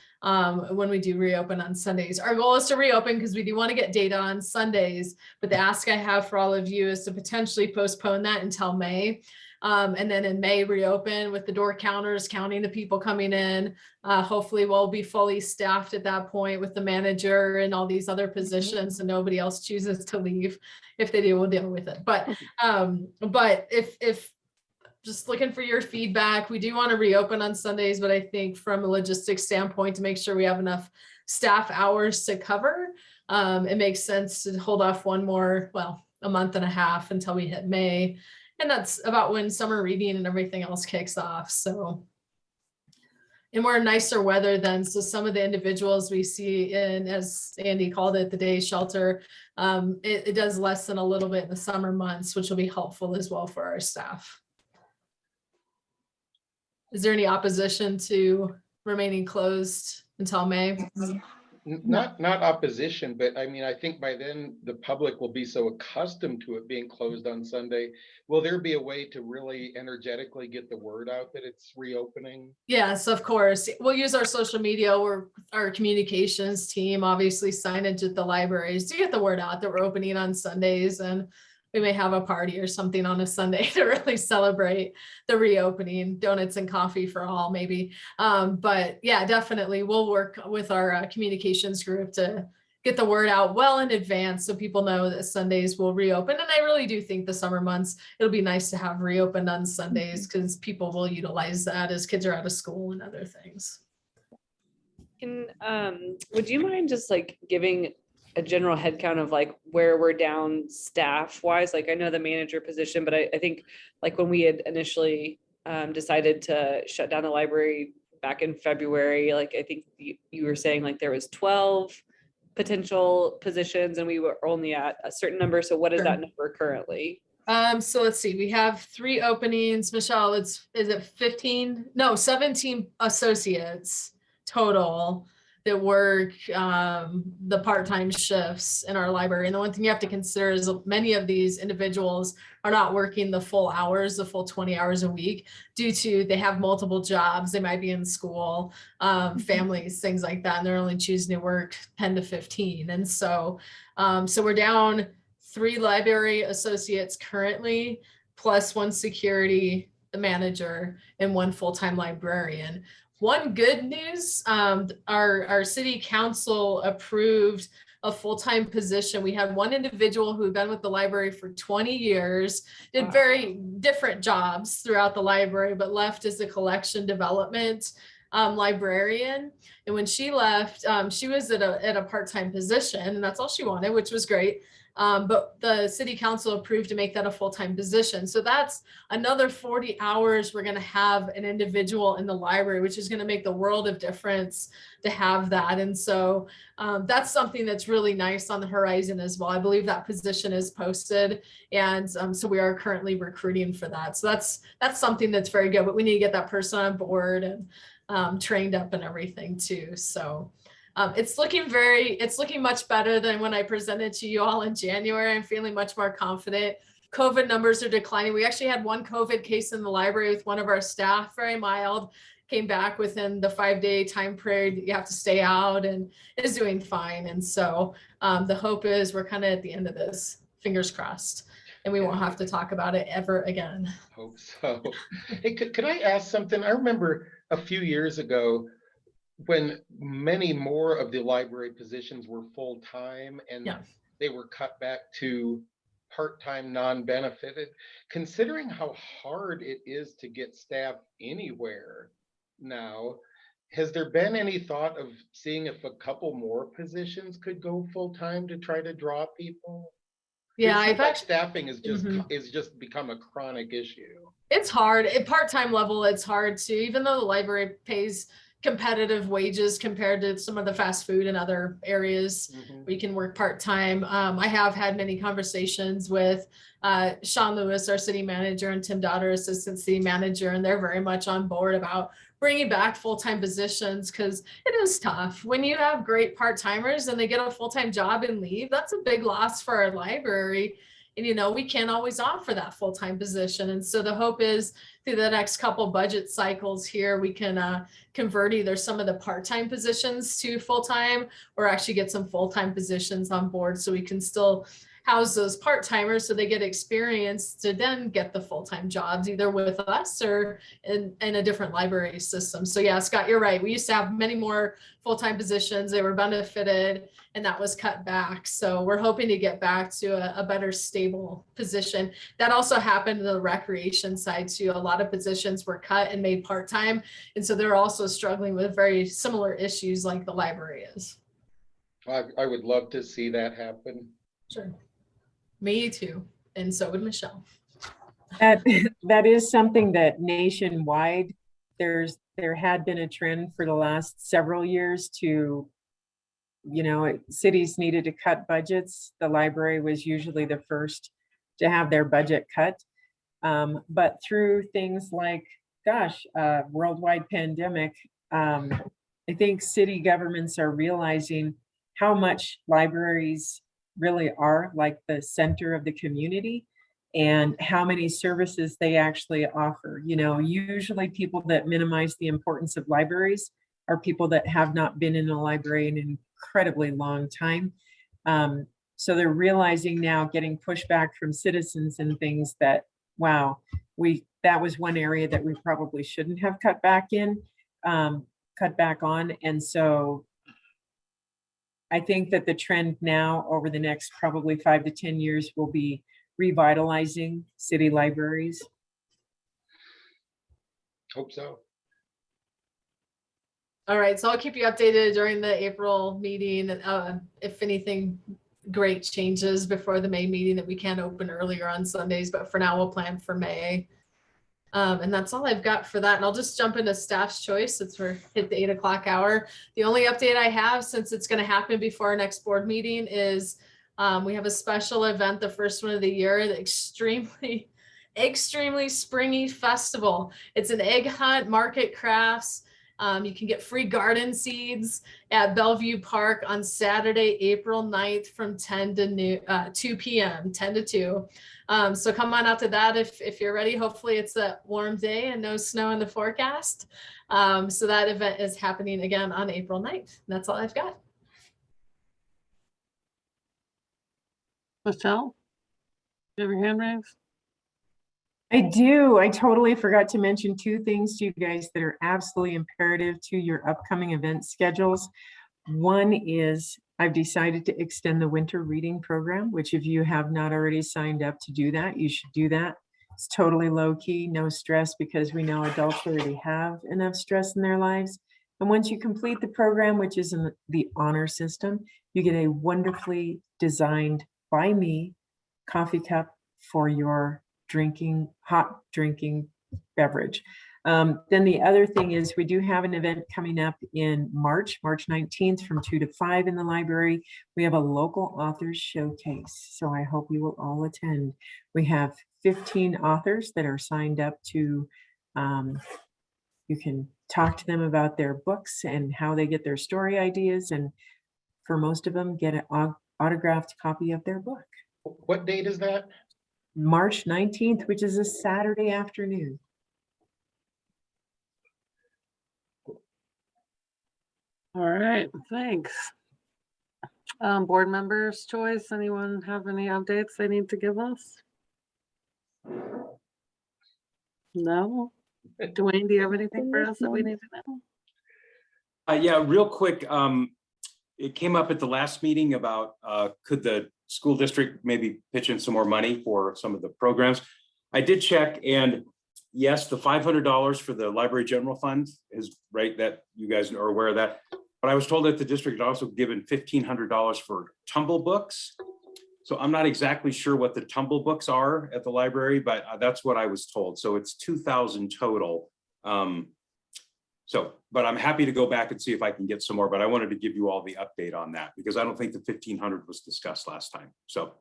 when we do reopen on Sundays. Our goal is to reopen because we do want to get data on Sundays, but the ask I have for all of you is to potentially postpone that until May. And then in May, reopen with the door counters, counting the people coming in. Hopefully we'll be fully staffed at that point with the manager and all these other positions, and nobody else chooses to leave. If they do, we'll deal with it. But if just looking for your feedback, we do want to reopen on Sundays, but I think from a logistics standpoint, to make sure we have enough staff hours to cover, it makes sense to hold off one more, a month and a half until we hit May. And that's about when summer reading and everything else kicks off. So, and we're in nicer weather then. So some of the individuals we see in, as Andy called it, the day shelter, it does lessen a little bit in the summer months, which will be helpful as well for our staff. Is there any opposition to remaining closed until May? Not opposition, but I mean, I think by then the public will be so accustomed to it being closed on Sunday. Will there be a way to really energetically get the word out that it's reopening? Yes, of course. We'll use our social media or our communications team, obviously signage at the libraries to get the word out that we're opening on Sundays, and we may have a party or something on a Sunday to really celebrate the reopening, donuts and coffee for all maybe. But yeah, definitely we'll work with our communications group to get the word out well in advance so people know that Sundays will reopen. And I really do think the summer months, it'll be nice to have reopened on Sundays because people will utilize that as kids are out of school and other things. Would you mind just like giving a general head count of like where we're down staff wise? Like I know the manager position, but I think like when we had initially decided to shut down the library back in February, like I think you were saying like there was 12 potential positions and we were only at a certain number. So what is that number currently? So let's see, we have 3 openings. Michelle, is it 15? No, 17 associates total that work the part-time shifts in our library. And the one thing you have to consider is many of these individuals are not working the full hours, the full 20 hours a week, due to they have multiple jobs. They might be in school, families, things like that, and they're only choosing to work 10 to 15. And so, so we're down 3 library associates currently, plus 1 security manager and 1 full-time librarian. One good news, our city council approved a full-time position. We had 1 individual who had been with the library for 20 years, did very different jobs throughout the library, but left as a collection development librarian. And when she left, she was at a part-time position, and that's all she wanted, which was great. But the city council approved to make that a full-time position. So that's another 40 hours we're going to have an individual in the library, which is going to make the world of difference to have that. And so that's something that's really nice on the horizon as well. I believe that position is posted, and so we are currently recruiting for that. So that's something that's very good, but we need to get that person on board and trained up and everything too. So it's looking much better than when I presented to you all in January. I'm feeling much more confident. COVID numbers are declining. We actually had one COVID case in the library with one of our staff, very mild, came back within the 5-day time period. You have to stay out, and is doing fine. And so the hope is we're kind of at the end of this, fingers crossed, and we won't have to talk about it ever again. Hope so. Hey, could I ask something? I remember a few years ago when many more of the library positions were full-time and Yeah. they were cut back to part-time, non-benefited. Considering how hard it is to get staff anywhere now, has there been any thought of seeing if a couple more positions could go full-time to try to draw people? Yeah, It seems I've like actually, staffing is just Mhm. is just become a chronic issue. It's hard at part-time level. It's hard to, even though the library pays competitive wages compared to some of the fast food and other areas, Mhm. we can work part-time. I have had many conversations with Sean Lewis, our city manager, and Tim Dotter, assistant city manager, and they're very much on board about bringing back full-time positions, because it is tough when you have great part-timers and they get a full-time job and leave. That's a big loss for our library. And, we can't always offer that full-time position. And so the hope is through the next couple budget cycles here, we can convert either some of the part-time positions to full-time, or actually get some full-time positions on board, so we can still house those part-timers so they get experience to then get the full-time jobs either with us or in a different library system. So yeah, Scott, you're right. We used to have many more full-time positions. They were benefited, and that was cut back. So we're hoping to get back to a better stable position. That also happened to the recreation side too. A lot of positions were cut and made part-time. And so they're also struggling with very similar issues like the library is. I would love to see that happen. Sure. Me too. And so would Michelle. That is something that nationwide, there had been a trend for the last several years to, cities needed to cut budgets. The library was usually the first to have their budget cut. But through things like, worldwide pandemic, I think city governments are realizing how much libraries really are like the center of the community, and how many services they actually offer. Usually people that minimize the importance of libraries are people that have not been in a library in an incredibly long time. So they're realizing now, getting pushback from citizens and things, that, wow, that was one area that we probably shouldn't have cut back on. And so I think that the trend now over the next probably 5 to 10 years will be revitalizing city libraries. Hope so. All right, so I'll keep you updated during the April meeting. If anything great changes before the May meeting, that we can open earlier on Sundays, but for now we'll plan for May. And that's all I've got for that. And I'll just jump into staff's choice since we're hit the 8 o'clock hour. The only update I have, since it's going to happen before our next board meeting, is we have a special event, the first one of the year, the extremely springy festival. It's an egg hunt, market crafts. You can get free garden seeds at Bellevue Park on Saturday, April 9th from 2 p.m., 10 to 2. So come on out to that if you're ready. Hopefully it's a warm day and no snow in the forecast. So that event is happening again on April 9th. That's all I've got. Michelle, you have your hand raised? I do. I totally forgot to mention 2 things to you guys that are absolutely imperative to your upcoming event schedules. One is I've decided to extend the winter reading program, which if you have not already signed up to do that, you should do that. It's totally low key, no stress, because we know adults already have enough stress in their lives. And once you complete the program, which is in the honor system, you get a wonderfully designed by me coffee cup for your hot drinking beverage. Then the other thing is we do have an event coming up in March 19th from 2 to 5 in the library. We have a local authors showcase. So I hope you will all attend. We have 15 authors that are signed up to, you can talk to them about their books and how they get their story ideas. And for most of them, get an autographed copy of their book. What date is that? March 19th, which is a Saturday afternoon. All right, thanks. Board members' choice. Anyone have any updates they need to give us? No? Dwayne, do you have anything for us that we need to know? Yeah, real quick. It came up at the last meeting about could the school district maybe pitch in some more money for some of the programs. I did check, and yes, the $500 for the library general fund is right, that you guys are aware of that. But I was told that the district had also given $1,500 for tumble books. So I'm not exactly sure what the tumble books are at the library, but that's what I was told. So it's 2,000 total. But I'm happy to go back and see if I can get some more, but I wanted to give you all the update on that because I don't think the 1,500 was discussed last time. So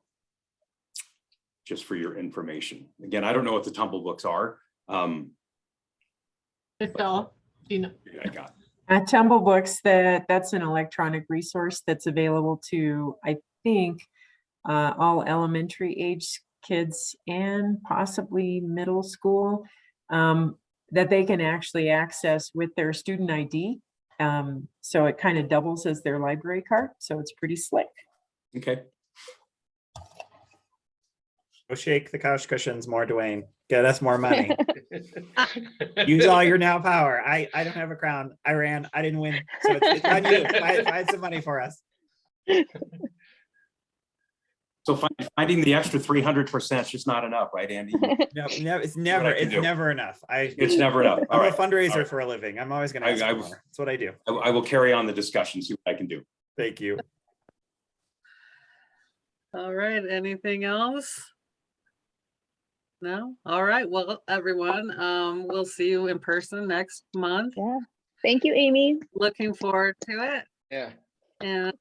just for your information. Again, I don't know what the tumble books are. Phil, do you know? I got. Tumble Books, that's an electronic resource that's available to, I think, all elementary age kids and possibly middle school, that they can actually access with their student ID. So it kind of doubles as their library card. So it's pretty slick. Okay. Go shake the couch cushions more, Dwayne. Get us more money. Use all your now power. I don't have a crown. I ran. I didn't win. So it's on you. Find some money for us. So finding the extra 300% is just not enough, right, Andy? No, it's never enough. It's never enough. All I'm right. a fundraiser All right. for a living. I'm always going to ask for more. That's what I do. I will carry on the discussion, see what I can do. Thank you. All right, anything else? No? All right, well, everyone, we'll see you in person next month. Yeah. Thank you, Amy. Looking forward to it. Yeah. And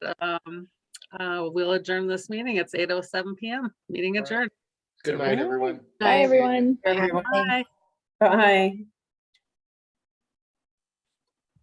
we'll adjourn this meeting. It's 8:07 p.m. Meeting All right. adjourned. Good night, everyone. Bye, everyone. Everyone. Bye. Bye.